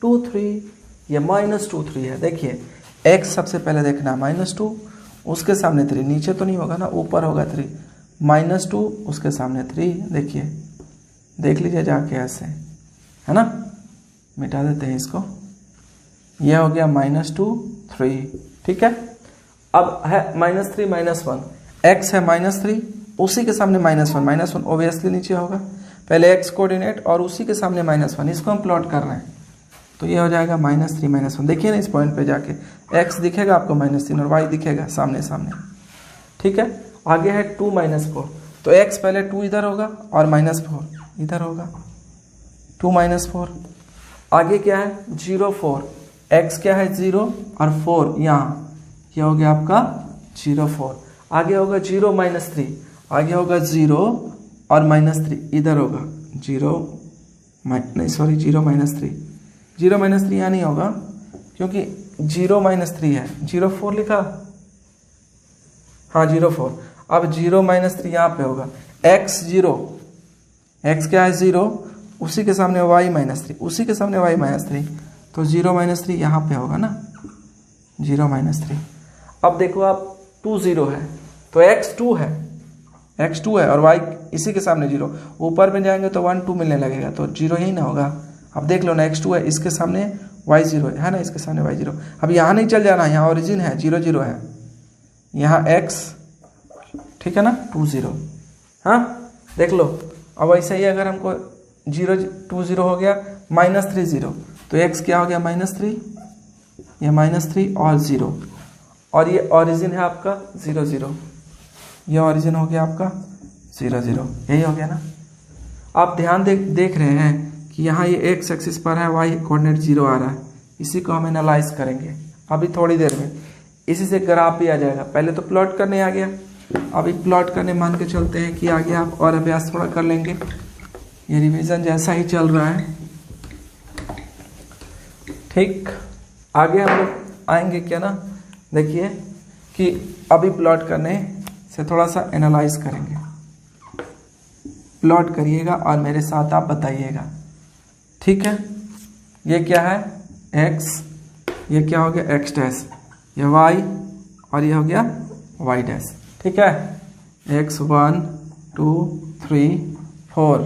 2 3, ये -2 3 है। देखिए x सबसे पहले देखना है -2, उसके सामने 3, नीचे तो नहीं होगा ना, ऊपर होगा 3, -2 उसके सामने 3, देखिए देख लीजिए जाके ऐसे, है ना। मिटा देते हैं इसको, ये हो गया -2 3, ठीक है। अब है -3 -1, x है -3, उसी के सामने -1 ओबियसली नीचे होगा, पहले x कोऑर्डिनेट और उसी के सामने -1, इसको हम प्लॉट कर रहे हैं, तो ये हो जाएगा -3 -1। देखिए ना इस पॉइंट पे जाके x दिखेगा आपको -3 और y दिखेगा सामने सामने, ठीक है। आगे है 2 -4, तो x पहले 2 इधर होगा और -4 इधर होगा, 2 -4। आगे क्या है 0 4, x क्या है 0 और 4 यहाँ, ये हो गया आपका 0 4। आगे होगा 0 -3, आगे होगा 0 और -3 इधर होगा 0 नहीं सॉरी 0 -3, 0 -3 यहाँ नहीं होगा क्योंकि 0 -3 है, 0 4 लिखा, हाँ 0 4। अब 0 -3 यहाँ पे होगा, x 0, x क्या है 0, उसी के सामने y -3, उसी के सामने y -3, तो 0 -3 यहाँ पे होगा ना, 0 -3। अब देखो आप 2 0 है तो x 2 है x2 है और y इसी के सामने 0, ऊपर में जाएंगे तो 1 2 मिलने लगेगा, तो 0 यही ना होगा। अब देख लो ना, x2 है, इसके सामने y 0 है ना, इसके सामने y 0। अब यहाँ नहीं चल जाना, यहाँ ओरिजिन है 0 0 है, यहाँ x, ठीक है ना, 2 0। हाँ देख लो। अब ऐसे ही अगर हमको 0 2 0 हो गया, -3 0, तो x क्या हो गया -3, ये -3 और 0, और ये ओरिजिन है आपका 0 0, ये ओरिजिन हो गया आपका 0 0, यही हो गया ना। आप ध्यान देख रहे हैं कि यहाँ ये x एक्सिस पर है, y कोऑर्डिनेट 0 आ रहा है, इसी को हम एनालाइज करेंगे अभी थोड़ी देर में। इसी से ग्राफ भी आ जाएगा, पहले तो प्लॉट करने आ गया, अभी प्लॉट करने मान के चलते हैं कि आ गया। आप और अभ्यास थोड़ा कर लेंगे, ये रिवीजन जैसा ही चल रहा है, ठीक। आगे हम लोग आएंगे क्या ना, देखिए कि अभी प्लॉट करने से थोड़ा सा एनालाइज करेंगे। प्लॉट करिएगा और मेरे साथ आप बताइएगा, ठीक है। ये क्या है x, ये क्या हो गया x डैश, ये y और ये हो गया y डैश, ठीक है। x 1 2 3 4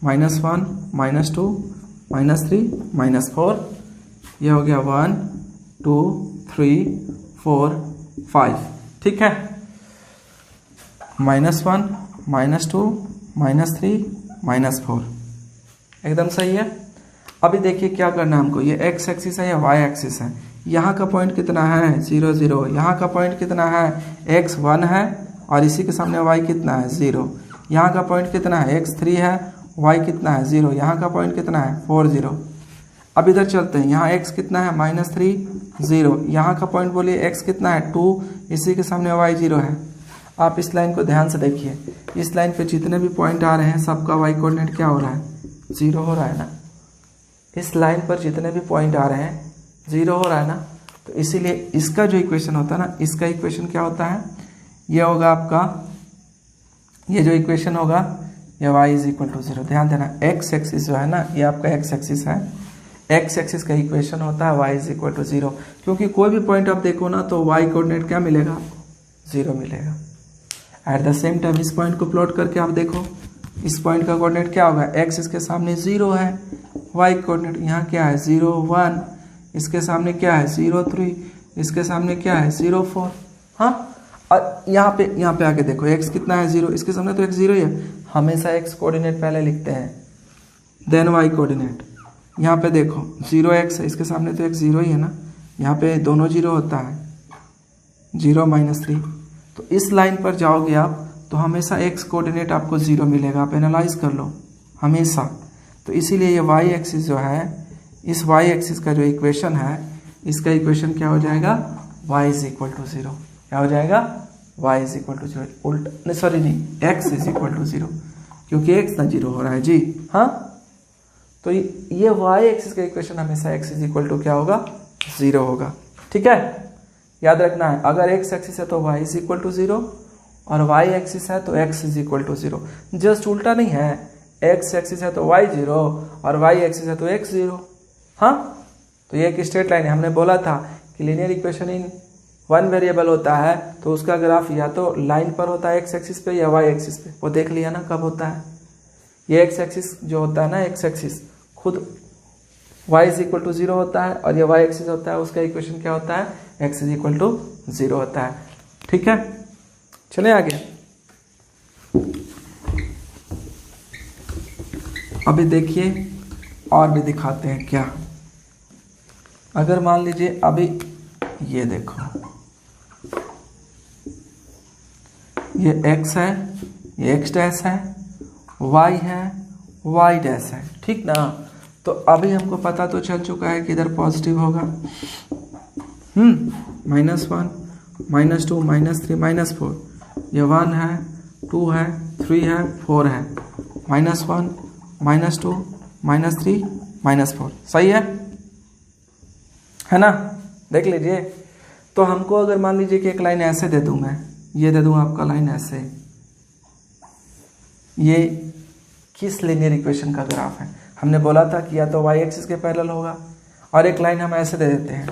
-1 -2 -3 -4, ये हो गया 1 2 3 4 5, ठीक है। -1 -2 -3 -4, एकदम सही है। अभी देखिए क्या करना है हमको, ये x एक्सिस है या y एक्सिस है, यहाँ का पॉइंट कितना है 0 0, यहाँ का पॉइंट कितना है x 1 है और इसी के सामने y कितना है 0, यहाँ का पॉइंट कितना है x 3 है, y कितना है 0, यहाँ का पॉइंट कितना है 4 0। अब इधर चलते हैं, यहाँ x कितना है -3 0, यहाँ का पॉइंट बोलिए x कितना है 2, इसी के सामने y 0 है। आप इस लाइन को ध्यान से देखिए, इस लाइन पे जितने भी पॉइंट आ रहे हैं सबका y कोऑर्डिनेट क्या हो रहा है 0 हो रहा है ना। इस लाइन पर जितने भी पॉइंट आ रहे हैं 0 हो रहा है ना, तो इसीलिए इसका जो इक्वेशन होता है ना, इसका इक्वेशन क्या होता है, ये होगा आपका, ये जो इक्वेशन होगा ये y = 0। ध्यान देना, x एक्सिस जो है ना, ये आपका x एक्सिस है, x एक्सिस का इक्वेशन होता है y = 0, क्योंकि कोई भी पॉइंट आप देखो ना तो y कोऑर्डिनेट क्या मिलेगा 0 मिलेगा। एट द सेम टाइम इस पॉइंट को प्लॉट करके आप देखो, इस पॉइंट का कोऑर्डिनेट क्या होगा, x इसके सामने 0 है, y कोऑर्डिनेट यहाँ क्या है 0 1, इसके सामने क्या है 0 3, इसके सामने क्या है 0 4। हाँ, और यहाँ पे आके देखो x कितना है 0, इसके सामने तो x 0 ही है। हमेशा x कोऑर्डिनेट पहले लिखते हैं, देन y कोऑर्डिनेट। यहाँ पे देखो 0x है, इसके सामने तो x 0 ही है ना, यहाँ पे दोनों 0 होता है, 0 -3। तो इस लाइन पर जाओगे आप तो हमेशा x कोऑर्डिनेट आपको 0 मिलेगा, आप एनालाइज कर लो हमेशा। तो इसीलिए ये y एक्सिस जो है, इस y एक्सिस का जो इक्वेशन है, इसका इक्वेशन क्या हो जाएगा y = 0। क्या हो जाएगा y = 0, उल्टा नहीं, सॉरी नहीं, x = 0, क्योंकि x ना 0 हो रहा है जी। हाँ, तो ये y एक्सिस का इक्वेशन हमेशा x = क्या होगा 0 होगा, ठीक है। याद रखना है, अगर x एक्सिस है तो y = 0 और y एक्सिस है तो x = 0। जस्ट उल्टा नहीं है, x एक्सिस है तो y 0 और y एक्सिस है तो x 0। हाँ, तो ये एक स्ट्रेट लाइन है। हमने बोला था कि linear equation in one variable होता है तो उसका ग्राफ या तो लाइन पर होता है x एक्सिस पे या y एक्सिस पे, वो देख लिया ना कब होता है। ये x एक्सिस जो होता है ना, x एक्सिस खुद y = 0 होता है और ये y एक्सिस होता है, उसका इक्वेशन क्या होता है x = 0 होता है, ठीक है। चले आगे, अभी देखिए और भी दिखाते हैं क्या। अगर मान लीजिए अभी ये देखो, ये x है, ये x डैश है, y है, y डैश है, ठीक ना। तो अभी हमको पता तो चल चुका है कि इधर पॉजिटिव होगा, -1 -2 -3 -4, ये 1 है 2 है 3 है 4 है, -1 -2 -3 -4, सही है ना। देख लीजिए, तो हमको अगर मान लीजिए कि एक लाइन ऐसे दे दूं मैं, ये दे दूं आपका लाइन ऐसे, ये किस लीनियर इक्वेशन का ग्राफ है। हमने बोला था कि या तो y एक्सिस के पैरेलल होगा, और एक लाइन हम ऐसे दे देते हैं,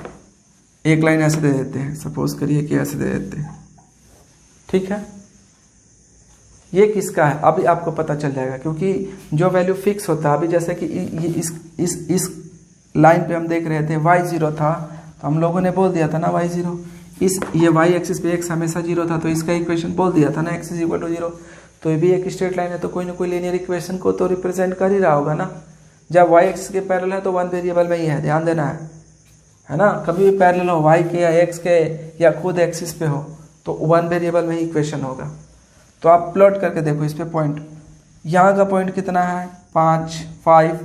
एक लाइन ऐसे दे देते हैं, सपोज करिए कि ऐसे दे देते हैं, ठीक है। ये किसका है अभी आपको पता चल जाएगा, क्योंकि जो वैल्यू फिक्स होता है, अभी जैसे कि ये इस लाइन पे हम देख रहे थे y0 था, तो हम लोगों ने बोल दिया था ना y0, इस ये y एक्सिस पे x हमेशा 0 था, तो इसका इक्वेशन बोल दिया था ना x इज इक्वल टू 0। तो ये भी एक स्ट्रेट लाइन है, तो कोई ना कोई लीनियर इक्वेशन को तो रिप्रेजेंट कर ही रहा होगा ना। जब y एक्सिस के पैरेलल है तो वन वेरिएबल में ही है, ध्यान देना है ना। कभी भी पैरेलल हो y के या x के या खुद एक्सिस पे हो तो वन वेरिएबल में ही इक्वेशन होगा। तो आप प्लॉट करके देखो इस पे पॉइंट, यहाँ का पॉइंट कितना है 5 5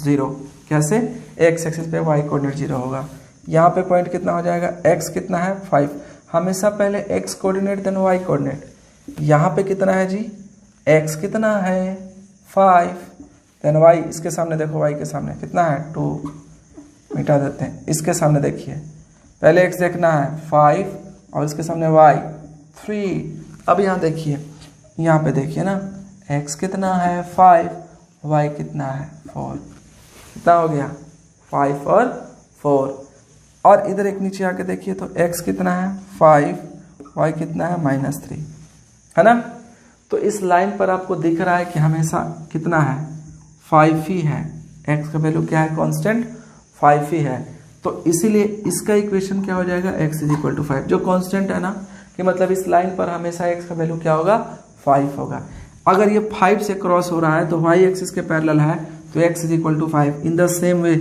0, कैसे x एक्सिस पे y कोऑर्डिनेट 0 होगा। यहाँ पे पॉइंट कितना हो जाएगा x कितना है 5, हमेशा पहले x coordinate then y coordinate. यहाँ पे कितना है जी x कितना है 5 देन y, इसके सामने देखो y के सामने कितना है 2, मिटा देते हैं। इसके सामने देखिए पहले x देखना है 5 और इसके सामने y 3। अब यहाँ देखिए, यहाँ पे देखिए ना x कितना है 5, y कितना है 4, कितना हो गया 5 और 4। और इधर एक नीचे आके देखिए तो x कितना है 5, y कितना है -3, है ना। तो इस लाइन पर आपको दिख रहा है कि हमेशा कितना है 5 ही है, x का वैल्यू क्या है कांस्टेंट 5 ही है। तो इसीलिए इसका इक्वेशन क्या हो जाएगा x इज इक्वल टू 5, जो कांस्टेंट है ना, कि मतलब इस लाइन पर हमेशा x का वैल्यू क्या होगा 5 होगा। अगर ये 5 से क्रॉस हो रहा है तो y एक्सिस के पैरेलल है तो x is equal to 5। In the same way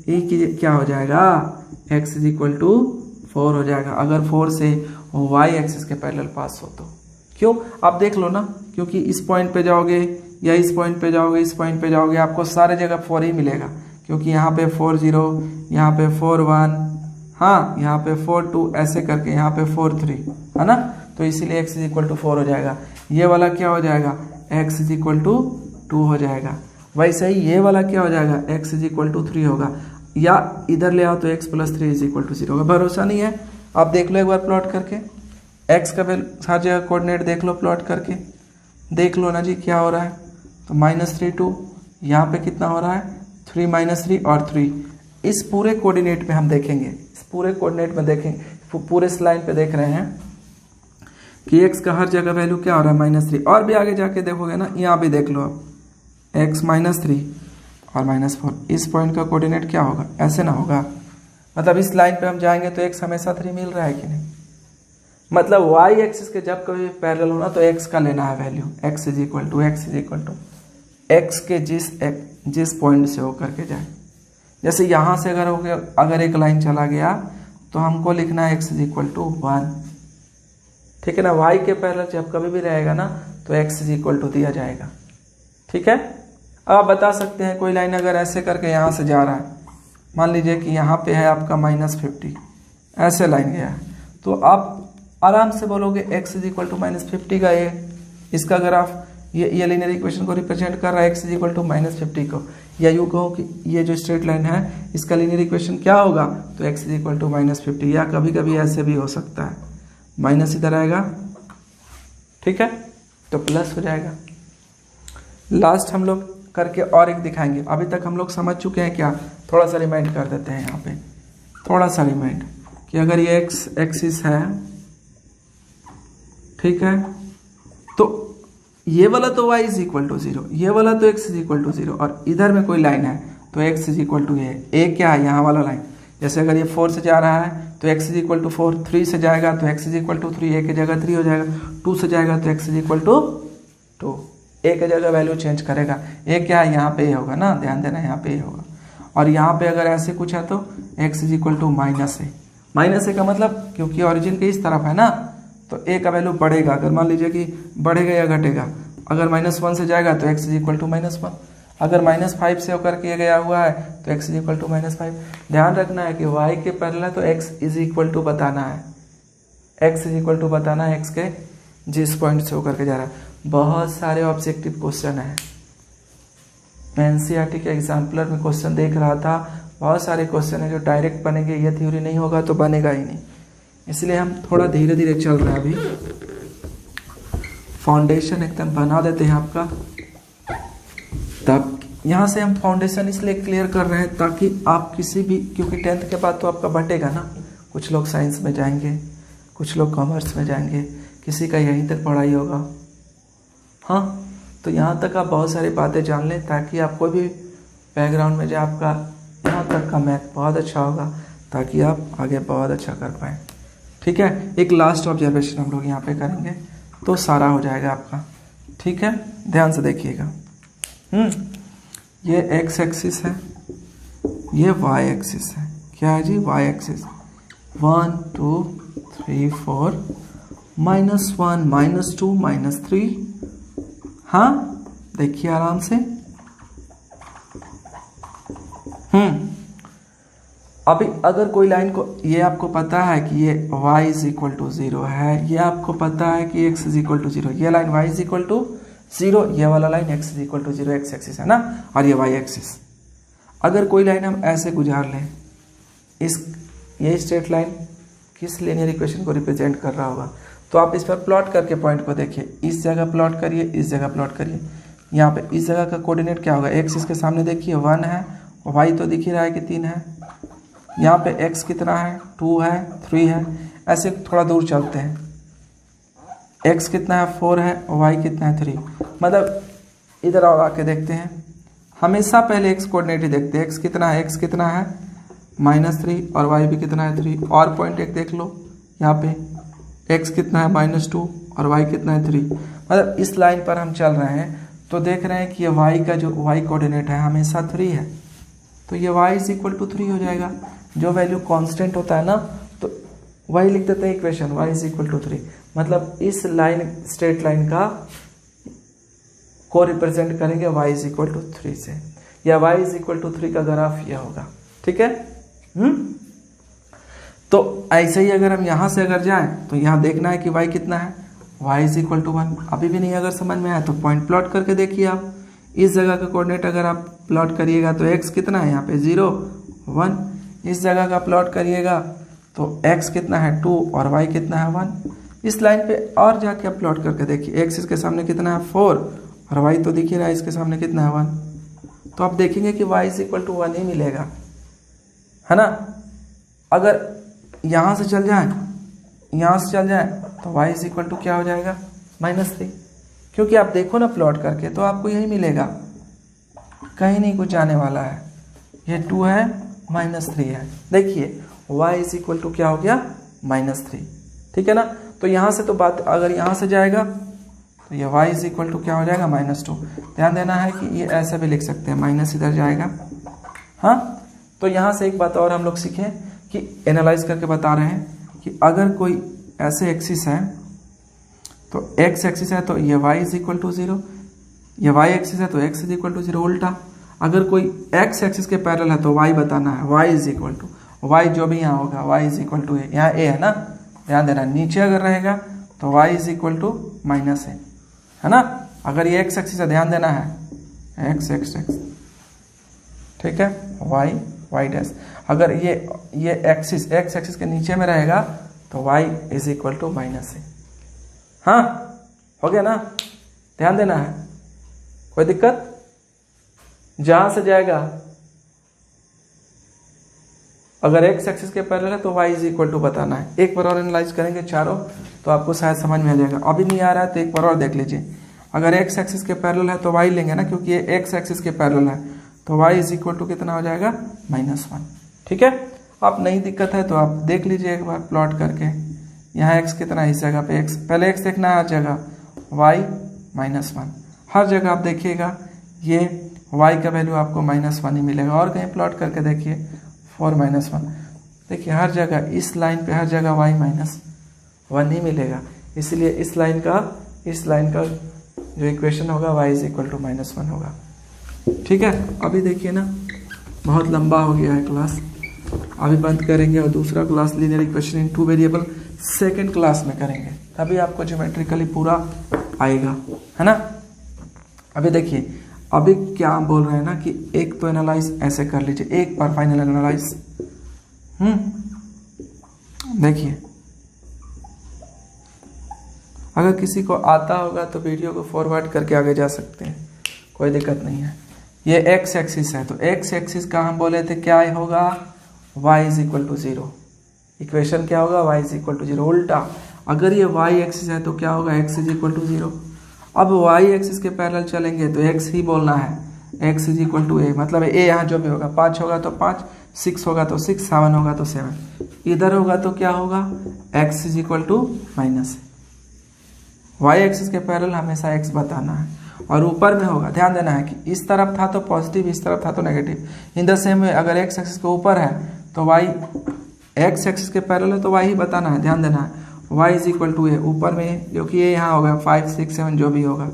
ये क्या हो जाएगा x इज इक्वल टू 4 हो जाएगा, अगर 4 से y एक्सिस के पैरेलल पास हो तो। क्यों आप देख लो ना, क्योंकि इस पॉइंट पे जाओगे या इस पॉइंट पे जाओगे, इस पॉइंट पे जाओगे, आपको सारे जगह 4 ही मिलेगा, क्योंकि यहाँ पे 4 0, यहाँ पे 4 1, हाँ यहाँ पे 4 2, ऐसे करके यहाँ पे 4 3, है ना। तो इसीलिए x इज इक्वल टू 4 हो जाएगा। ये वाला क्या हो जाएगा x इज इक्वल टू 2 हो जाएगा। वैसे ही ये वाला क्या हो जाएगा x इज इक्वल टू 3 होगा, या इधर ले आओ तो x plus 3 is equal to 0 होगा। भरोसा नहीं है आप देख लो एक बार प्लॉट करके, x का वैल्यू हर जगह कोऑर्डिनेट देख लो, प्लॉट करके देख लो ना जी क्या हो रहा है। तो -3 2, यहाँ पे कितना हो रहा है 3 -3 और 3। इस पूरे कोऑर्डिनेट में हम देखेंगे, इस पूरे कोऑर्डिनेट में देखेंगे, पूरे इस लाइन पे देख रहे हैं कि x का हर जगह वैल्यू क्या हो रहा है -3। और भी आगे जाके देखोगे ना, यहाँ भी देख लो आप x -3 और -4, इस पॉइंट का कोऑर्डिनेट क्या होगा, ऐसे ना होगा। मतलब इस लाइन पे हम जाएंगे तो x हमेशा 3 मिल रहा है कि नहीं, मतलब y एक्सिस के जब कभी पैरेलल होना तो x का लेना है value, x is equal to x के जिस पॉइंट से होकर के जाए। जैसे यहाँ से अगर एक लाइन चला गया तो हमको लिखना है x इज इक्वल टू 1, ठीक है ना। y के पैरेलल जब कभी भी रहेगा ना तो x इज इक्वल टू दिया जाएगा, ठीक है। अब आप बता सकते हैं कोई लाइन अगर ऐसे करके यहाँ से जा रहा है, मान लीजिए कि यहाँ पे है आपका -50, ऐसे लाइन गया है, तो आप आराम से बोलोगे x इज इक्वल टू -50 का ये इसका ग्राफ, ये लीनियर इक्वेशन को रिप्रेजेंट कर रहा है x इज इक्वल टू -50 को, या यूँ कहो कि ये जो स्ट्रेट लाइन है इसका लीनियर इक्वेशन क्या होगा तो x इज इक्वल टू -50, या कभी कभी ऐसे भी हो सकता है माइनस इधर आएगा, ठीक है, तो प्लस हो जाएगा। लास्ट हम लोग करके और एक दिखाएंगे। अभी तक हम लोग समझ चुके हैं क्या, थोड़ा सा रिमाइंड कर देते हैं यहाँ पे, थोड़ा सा रिमाइंड कि अगर ये x एक्सिस है, ठीक है, तो ये वाला तो y इज इक्वल टू 0, ये वाला तो x इज इक्वल टू 0, और इधर में कोई लाइन है तो x is equal to a क्या है यहाँ वाला लाइन। जैसे अगर ये 4 से जा रहा है तो x इज इक्वल टू 4, 3 से जाएगा तो x is equal to 3, a की जगह 3 हो जाएगा, 2 से जाएगा तो x is equal to 2, a की जगह वैल्यू चेंज करेगा, a क्या है यहाँ पे ये होगा ना, ध्यान देना यहाँ पे ये होगा। और यहाँ पे अगर ऐसे कुछ है तो x is equal to -a का मतलब क्योंकि ऑरिजिन के इस तरफ है ना तो a का वैल्यू बढ़ेगा। अगर मान लीजिए कि बढ़ेगा या घटेगा, अगर -1 से जाएगा तो x इज इक्वल टू -1, अगर -5 से होकर के गया हुआ है तो x इज इक्वल टू -5। ध्यान रखना है कि y के पैरेलल है तो x इज इक्वल टू बताना है, x इज इक्वल टू बताना है x के जिस पॉइंट से होकर के जा रहा है। बहुत सारे ऑब्जेक्टिव क्वेश्चन है, मैं एनसीईआरटी के एग्जाम्पलर में क्वेश्चन देख रहा था, बहुत सारे क्वेश्चन है जो डायरेक्ट बनेंगे, ये थ्योरी नहीं होगा तो बनेगा ही नहीं। इसलिए हम थोड़ा धीरे धीरे चल रहे हैं, अभी फाउंडेशन एकदम बना देते हैं आपका। तब यहाँ से हम फाउंडेशन इसलिए क्लियर कर रहे हैं ताकि आप किसी भी, क्योंकि 10th के बाद तो आपका बटेगा ना, कुछ लोग साइंस में जाएंगे, कुछ लोग कॉमर्स में जाएंगे, किसी का यहीं तक पढ़ाई होगा, हाँ, तो यहाँ तक आप बहुत सारी बातें जान लें ताकि आप कोई भी बैकग्राउंड में जो आपका यहाँ तक का मैथ बहुत अच्छा होगा, ताकि आप आगे बहुत अच्छा कर पाएँ। ठीक है, एक लास्ट ऑब्जर्वेशन हम लोग यहाँ पे करेंगे तो सारा हो जाएगा आपका। ठीक है, ध्यान से देखिएगा। ये एक्स एक्सिस है, ये वाई एक्सिस है। क्या है जी? Y axis. 1 2 3 4 -1 -2 -3। हाँ, देखिए आराम से। अभी अगर कोई लाइन को, ये आपको पता है कि ये y = 0 है, ये आपको पता है कि x = 0, ये लाइन y = 0, ये वाला लाइन x = 0, x एक्सिस है ना, और ये y एक्सिस। अगर कोई लाइन हम ऐसे गुजार लें, ये स्ट्रेट लाइन किस लीनियर इक्वेशन को रिप्रेजेंट कर रहा होगा, तो आप इस पर प्लॉट करके पॉइंट को देखिए। इस जगह प्लॉट करिए, इस जगह प्लॉट करिए। यहाँ पे इस जगह का कोऑर्डिनेट क्या होगा? x इसके सामने देखिए 1 है, y तो दिख ही रहा है कि 3 है। यहाँ पे x कितना है? 2 है, 3 है। ऐसे थोड़ा दूर चलते हैं, x कितना है? 4 है, y कितना है? 3। मतलब इधर और आके देखते हैं, हमेशा पहले x कोऑर्डिनेट ही देखते हैं। x कितना है? x कितना है? -3, और y भी कितना है? 3। और पॉइंट एक देख लो, यहाँ पे x कितना है? -2, और y कितना है? 3। मतलब इस लाइन पर हम चल रहे हैं तो देख रहे हैं कि ये y का जो y कोऑर्डिनेट है हमेशा 3 है, तो ये y = 3 हो जाएगा। जो वैल्यू कांस्टेंट होता है ना, तो वही लिख देते हैं इक्वेशन, y = 3। मतलब इस लाइन, स्ट्रेट लाइन का को रिप्रेजेंट करेंगे y = 3 से, या y = 3 का ग्राफ यह होगा। ठीक है। तो ऐसे ही अगर हम यहाँ से अगर जाएं तो यहाँ देखना है कि y कितना है? y = 1। अभी भी नहीं अगर समझ में आया तो पॉइंट प्लॉट करके देखिए आप। इस जगह का कोऑर्डिनेट अगर आप प्लॉट करिएगा तो x कितना है? यहाँ पे 0 1। इस जगह का प्लॉट करिएगा तो x कितना है? 2, और y कितना है? 1। इस लाइन पे और जाके आप प्लॉट करके देखिए, x इसके सामने कितना है? 4, और y तो दिख ही रहा है इसके सामने कितना है? 1। तो आप देखेंगे कि y = 1 ही मिलेगा, है ना। अगर यहाँ से चल जाए, यहाँ से चल जाए तो y = क्या हो जाएगा? -3। क्योंकि आप देखो ना प्लॉट करके तो आपको यही मिलेगा, कहीं नहीं कुछ जाने वाला है। ये 2 है, -3 है। देखिए y = क्या हो गया? -3। ठीक है ना। तो यहाँ से तो बात, अगर यहाँ से जाएगा तो ये y = क्या हो जाएगा? -2। ध्यान देना है कि ये ऐसा भी लिख सकते हैं, माइनस इधर जाएगा। हाँ, तो यहाँ से एक बात और हम लोग सीखें कि एनालाइज करके बता रहे हैं कि अगर कोई ऐसे एक्सिस है, तो x एक्सिस है तो ये y = 0, ये y एक्सिस है तो x = 0। उल्टा अगर कोई x एक्सिस के पैरेलल है तो y बताना है, y जो भी यहाँ होगा y = a। यहाँ a है ना, ध्यान देना। नीचे अगर रहेगा तो y = -a, है ना। अगर ये x एक्सिस है, ध्यान देना है, x। ठीक है, y डैश। अगर ये एक्सिस, x एक्सिस के नीचे में रहेगा तो y = -a। हाँ, हो गया ना। ध्यान देना है, कोई दिक्कत? जहां से जाएगा, अगर x एक्सिस के पैरेलल है तो y = बताना है। एक बार और एनालाइज करेंगे चारों तो आपको शायद समझ में आ जाएगा। अभी नहीं आ रहा है तो एक बार और देख लीजिए। अगर x एक्सिस के पैरेलल है तो y लेंगे ना, क्योंकि ये x एक्सिस के पैरेलल है, तो y = कितना हो जाएगा? -1। ठीक है। आप नहीं दिक्कत है तो आप देख लीजिए एक बार प्लॉट करके। यहाँ x कितना है? इस जगह पे x, पहले x देखना है हर जगह, y -1। हर जगह आप देखिएगा ये y का वैल्यू आपको -1 ही मिलेगा। और कहीं प्लॉट करके देखिए 4 -1, देखिए हर जगह इस लाइन पे हर जगह y -1 ही मिलेगा। इसलिए इस लाइन का जो इक्वेशन होगा y = -1 होगा। ठीक है। अभी देखिए ना, बहुत लंबा हो गया है क्लास, अभी बंद करेंगे और दूसरा क्लास लीनियर इक्वेशन इन 2 वेरिएबल सेकेंड क्लास में करेंगे, तभी आपको ज्योमेट्रिकली पूरा आएगा, है ना। अभी देखिए, अभी क्या बोल रहे हैं ना कि एक तो एनालाइज ऐसे कर लीजिए, एक बार फाइनल एनालाइज। देखिए, अगर किसी को आता होगा तो वीडियो को फॉरवर्ड करके आगे जा सकते हैं, कोई दिक्कत नहीं है। ये x एक्सिस है तो x एक्सिस का हम बोले थे क्या होगा? y = 0। इक्वेशन क्या होगा? y = 0। उल्टा अगर ये y एक्सिस है तो क्या होगा? x = 0। अब वाई एक्सिस के पैरेलल चलेंगे तो एक्स ही बोलना है, एक्स इज इक्वल टू ए, मतलब ए यहाँ जो भी होगा 5 होगा तो 5, 6 होगा तो 6, 7 होगा तो 7, इधर होगा तो क्या होगा x is equal to minus y axis के पैरेलल हमेशा एक्स बताना है। और ऊपर में होगा, ध्यान देना है कि इस तरफ था तो पॉजिटिव, इस तरफ था तो नेगेटिव। इन द सेम वे अगर एक्स एक्सिस के ऊपर है तो वाई एक्स एक्सिस के पैरेलल है तो वाई ही बताना है, ध्यान देना है। वाई इज इक्वल टू ए, ऊपर में जो कि ये यहाँ होगा 5, 6, 7 जो भी होगा,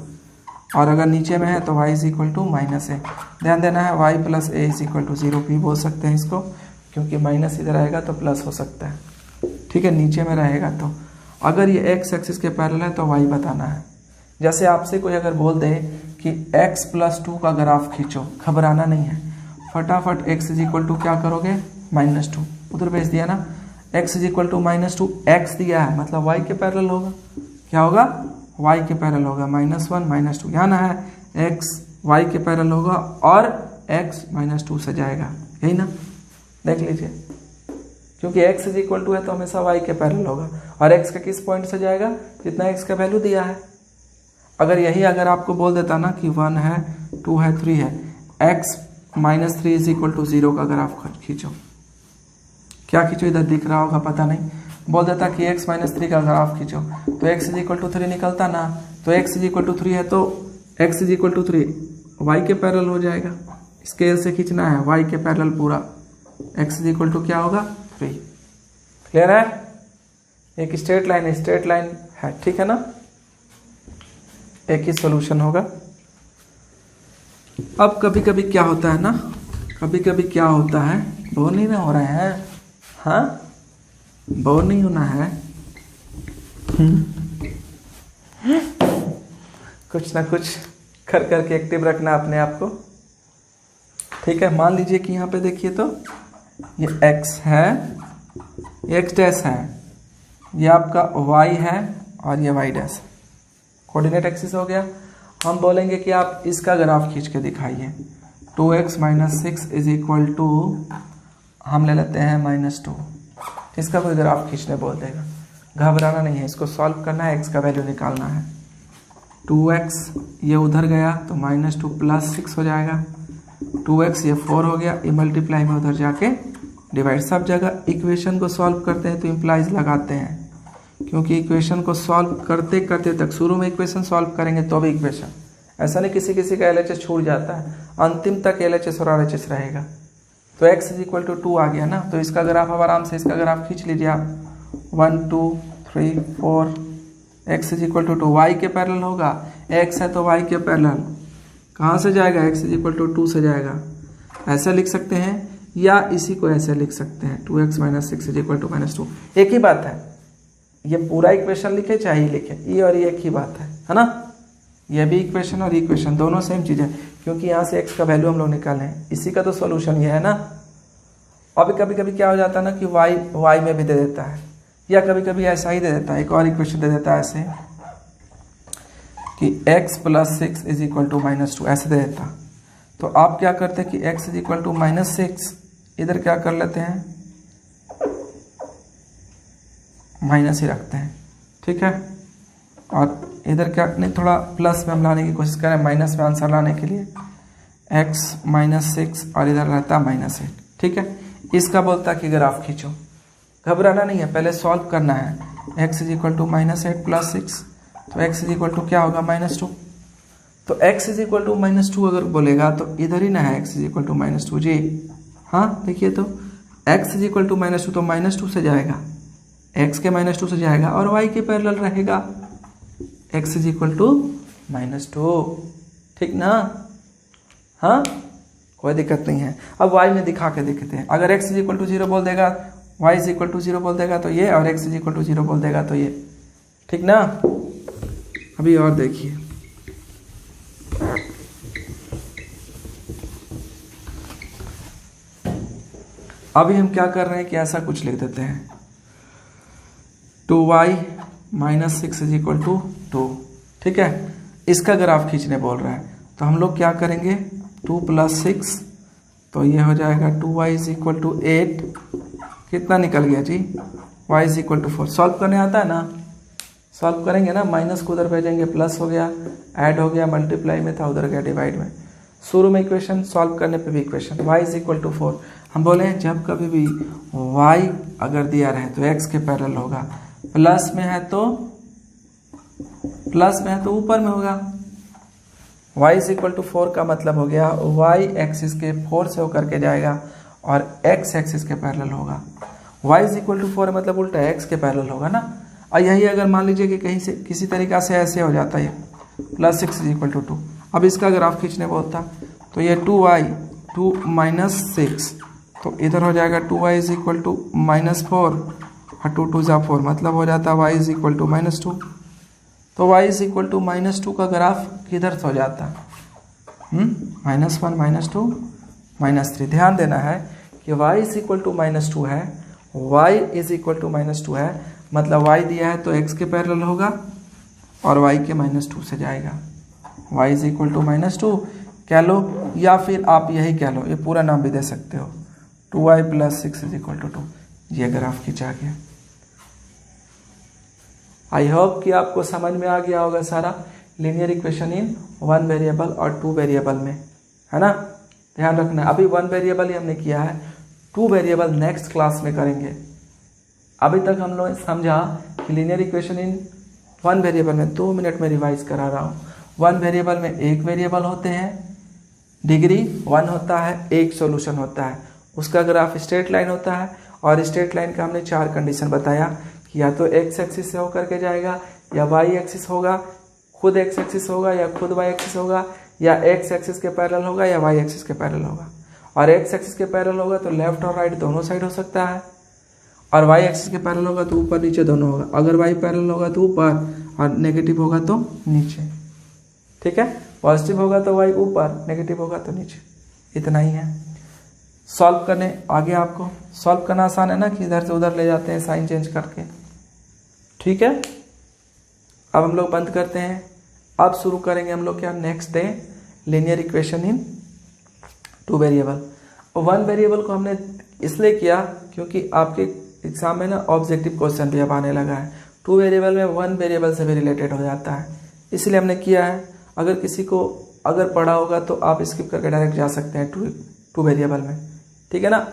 और अगर नीचे में है तो Y is equal to minus A. ध्यान देना है Y plus A is equal to 0 भी बोल सकते हैं इसको, क्योंकि माइनस इधर आएगा तो प्लस हो सकता है, ठीक है, नीचे में रहेगा तो। अगर ये एक्स एक्सिस के पैरेलल है तो वाई बताना है। जैसे आपसे कोई अगर बोल दे कि x + 2 का ग्राफ खींचो, घबराना नहीं है, फटाफट x इज इक्वल टू क्या करोगे -2, उधर भेज दिया ना, x is equal to -2, x दिया है मतलब y के पैरेलल होगा, क्या होगा y के पैरेलल होगा, -1 -2, यहाँ ना है x y के पैरेलल होगा और x -2 से जाएगा, यही ना, देख लीजिए, क्योंकि x इज इक्वल टू है तो हमेशा y के पैरेलल होगा, और x का किस पॉइंट से जाएगा, जितना x का वैल्यू दिया है। अगर आपको बोल देता ना कि 1 है 2 है 3 है, x -3 इज इक्वल टू 0 का ग्राफ खींचो, क्या खींचो इधर दिख रहा होगा पता नहीं, बोल देता कि x -3 का ग्राफ खींचो तो x इज इक्वल टू 3 निकलता ना, तो x इज इक्वल टू 3 है तो x is equal to 3 y के पैरेलल हो जाएगा, स्केल से खींचना है y के पैरेलल पूरा, x इज इक्वल टू क्या होगा 3। क्लियर है, एक स्ट्रेट लाइन है, स्ट्रेट लाइन है, ठीक है ना, एक ही सॉल्यूशन होगा। अब कभी कभी क्या होता है ना, कभी कभी क्या होता है, बोर नहीं ना हो रहे हैं, हाँ बोर नहीं होना है, कुछ ना कुछ कर करके एक्टिव रखना अपने आप को, ठीक है। मान लीजिए कि यहाँ पे देखिए तो ये x है, ये x डैश है, ये आपका y है और ये y डैश, कोऑर्डिनेट एक्सिस हो गया। हम बोलेंगे कि आप इसका ग्राफ खींच के दिखाइए, 2x - 6 इज इक्वल टू, हम ले लेते हैं -2, इसका कोई ग्राफ खींचने बोल देगा, घबराना नहीं है, इसको सॉल्व करना है, x का वैल्यू निकालना है। 2x ये उधर गया तो -2 + 6 हो जाएगा, 2x ये 4 हो गया, ये मल्टीप्लाई में उधर जाके डिवाइड, सब जगह इक्वेशन को सॉल्व करते हैं तो इम्प्लाइज लगाते हैं, क्योंकि इक्वेशन को सॉल्व करते करते तक, शुरू में इक्वेशन सॉल्व करेंगे तो भी इक्वेशन, ऐसा नहीं किसी किसी का LHS छूट जाता है, अंतिम तक LHS और RHS रहेगा। तो x इज इक्वल टू 2 आ गया ना, तो इसका ग्राफ अब आराम से इसका ग्राफ खींच लीजिए आप, 1 2 3 4, x is equal to 2, y के पैरेलल होगा, x है तो y के पैरेलल, कहाँ से जाएगा, x इज इक्वल टू 2 से जाएगा, ऐसा लिख सकते हैं या इसी को ऐसे लिख सकते हैं, 2x - 6 इज इक्वल टू -2, एक ही बात है, ये पूरा इक्वेशन लिखे चाहे लिखे, ये और ये एक ही बात है ना, ये भी इक्वेशन और इक्वेशन दोनों सेम चीज़ है, क्योंकि यहाँ से x का वैल्यू हम लोग निकाले हैं, इसी का तो सॉल्यूशन ये है ना। अभी कभी कभी क्या हो जाता है ना कि y में भी दे देता है, या कभी कभी ऐसा ही दे देता है, एक और इक्वेशन दे देता है ऐसे कि x + 6 इज इक्वल टू -2, ऐसे दे देता, तो आप क्या करते हैं कि x इज इक्वल टू -6, इधर क्या कर लेते हैं माइनस ही रखते हैं, ठीक है, और इधर क्या नहीं, थोड़ा प्लस में हम लाने की कोशिश करें, माइनस में आंसर लाने के लिए, x - 6 और इधर रहता -8, ठीक है। इसका बोलता कि ग्राफ खींचो, घबराना नहीं है, पहले सॉल्व करना है, x इज इक्वल टू -8 + 6, तो x इज इक्वल टू क्या होगा -2, तो x इज इक्वल टू -2 अगर बोलेगा तो इधर ही ना है, x इज इक्वल टू -2 जी, हाँ देखिए तो x इज इक्वल टू -2 तो -2 से जाएगा, x के -2 से जाएगा और y के पैरेलल रहेगा, x इज इक्वल टू -2, ठीक ना, हाँ कोई दिक्कत नहीं है। अब y में दिखा के देखते हैं, अगर x इज इक्वल टू 0 बोल देगा, y इज इक्वल टू 0 बोल देगा तो ये, और x इज इक्वल टू 0 बोल देगा तो ये, ठीक ना। अभी और देखिए, अभी हम क्या कर रहे हैं कि ऐसा कुछ लिख देते हैं, 2y - 6 इज इक्वल टू 2, ठीक है, इसका ग्राफ खींचने बोल रहा है, तो हम लोग क्या करेंगे, 2 + 6 तो ये हो जाएगा 2y इज इक्वल टू 8, कितना निकल गया जी, y is equal to 4, solve करने आता है ना, सॉल्व करेंगे ना, माइनस को उधर भेजेंगे, प्लस हो गया, ऐड हो गया, मल्टीप्लाई में था उधर गया डिवाइड में। शुरू में इक्वेशन, सॉल्व करने पे भी equation. y is equal to 4। हम बोले हैं जब कभी भी y अगर दिया रहे तो x के पैरेलल होगा, प्लस में है तो ऊपर में होगा। y इज इक्वल टू 4 का मतलब हो गया y एक्सिस के 4 से होकर के जाएगा और x एक्सिस के पैरेलल होगा। y इज इक्वल टू 4 मतलब उल्टा x के पैरेलल होगा ना। और यही अगर मान लीजिए कि कहीं से किसी तरीका से ऐसे हो जाता है, प्लस 6 इज इक्वल टू 2। अब इसका ग्राफ खींचने बोलता तो ये 2y 2 माइनस 6, तो इधर हो जाएगा 2y is equal to minus 4 और 2 2 जा 4, मतलब हो जाता है y is equal to minus 2। तो y is equal to minus 2 का ग्राफ किधर से हो जाता है, -1 -2 -3। ध्यान देना है कि y is equal to minus 2 है, y is equal to minus 2 है, मतलब y दिया है तो x के पैरेलल होगा और y के -2 से जाएगा। y इज इक्वल टू -2 कह लो, या फिर आप यही कह लो, ये पूरा नाम भी दे सकते हो, 2y plus 6 is equal to 2। ये ग्राफ खींचा गया। आई होप कि आपको समझ में आ गया होगा सारा लीनियर इक्वेशन इन 1 वेरिएबल और 2 वेरिएबल में, है ना। ध्यान रखना, अभी 1 वेरिएबल ही हमने किया है, 2 वेरिएबल नेक्स्ट क्लास में करेंगे। अभी तक हम लोग समझा कि लीनियर इक्वेशन इन 1 वेरिएबल में, 2 मिनट में रिवाइज करा रहा हूँ। 1 वेरिएबल में एक वेरिएबल होते हैं, डिग्री 1 होता है, एक सॉल्यूशन होता है, उसका ग्राफ स्ट्रेट लाइन होता है और स्ट्रेट लाइन का हमने 4 कंडीशन बताया कि या तो एक्स एक्सिस से होकर के जाएगा, या वाई एक्सिस होगा, खुद एक्स एक्सिस होगा, या खुद वाई एक्सिस होगा, या एक्स एक्सिस के पैरेलल होगा, या वाई एक्सिस के पैरेलल होगा। और एक्स एक्सिस के पैरेलल होगा तो लेफ्ट और राइट दोनों साइड हो सकता है, और वाई एक्सिस के पैरेलल होगा तो ऊपर नीचे दोनों होगा। अगर वाई पैरेलल होगा तो ऊपर और नेगेटिव होगा तो नीचे, ठीक है। पॉजिटिव होगा तो वाई ऊपर, नेगेटिव होगा तो नीचे। इतना ही है। सॉल्व करने आगे आपको सॉल्व करना आसान है ना, कि इधर से उधर ले जाते हैं साइन चेंज करके, ठीक है। अब हम लोग बंद करते हैं, अब शुरू करेंगे हम लोग क्या, नेक्स्ट डे लीनियर इक्वेशन इन 2 वेरिएबल। 1 वेरिएबल को हमने इसलिए किया क्योंकि आपके एग्जाम में ना ऑब्जेक्टिव क्वेश्चन भी अब आने लगा है। 2 वेरिएबल में 1 वेरिएबल से भी रिलेटेड हो जाता है, इसलिए हमने किया है। अगर किसी को अगर पढ़ा होगा तो आप स्किप करके डायरेक्ट जा सकते हैं 2 वेरिएबल में, ठीक है ना।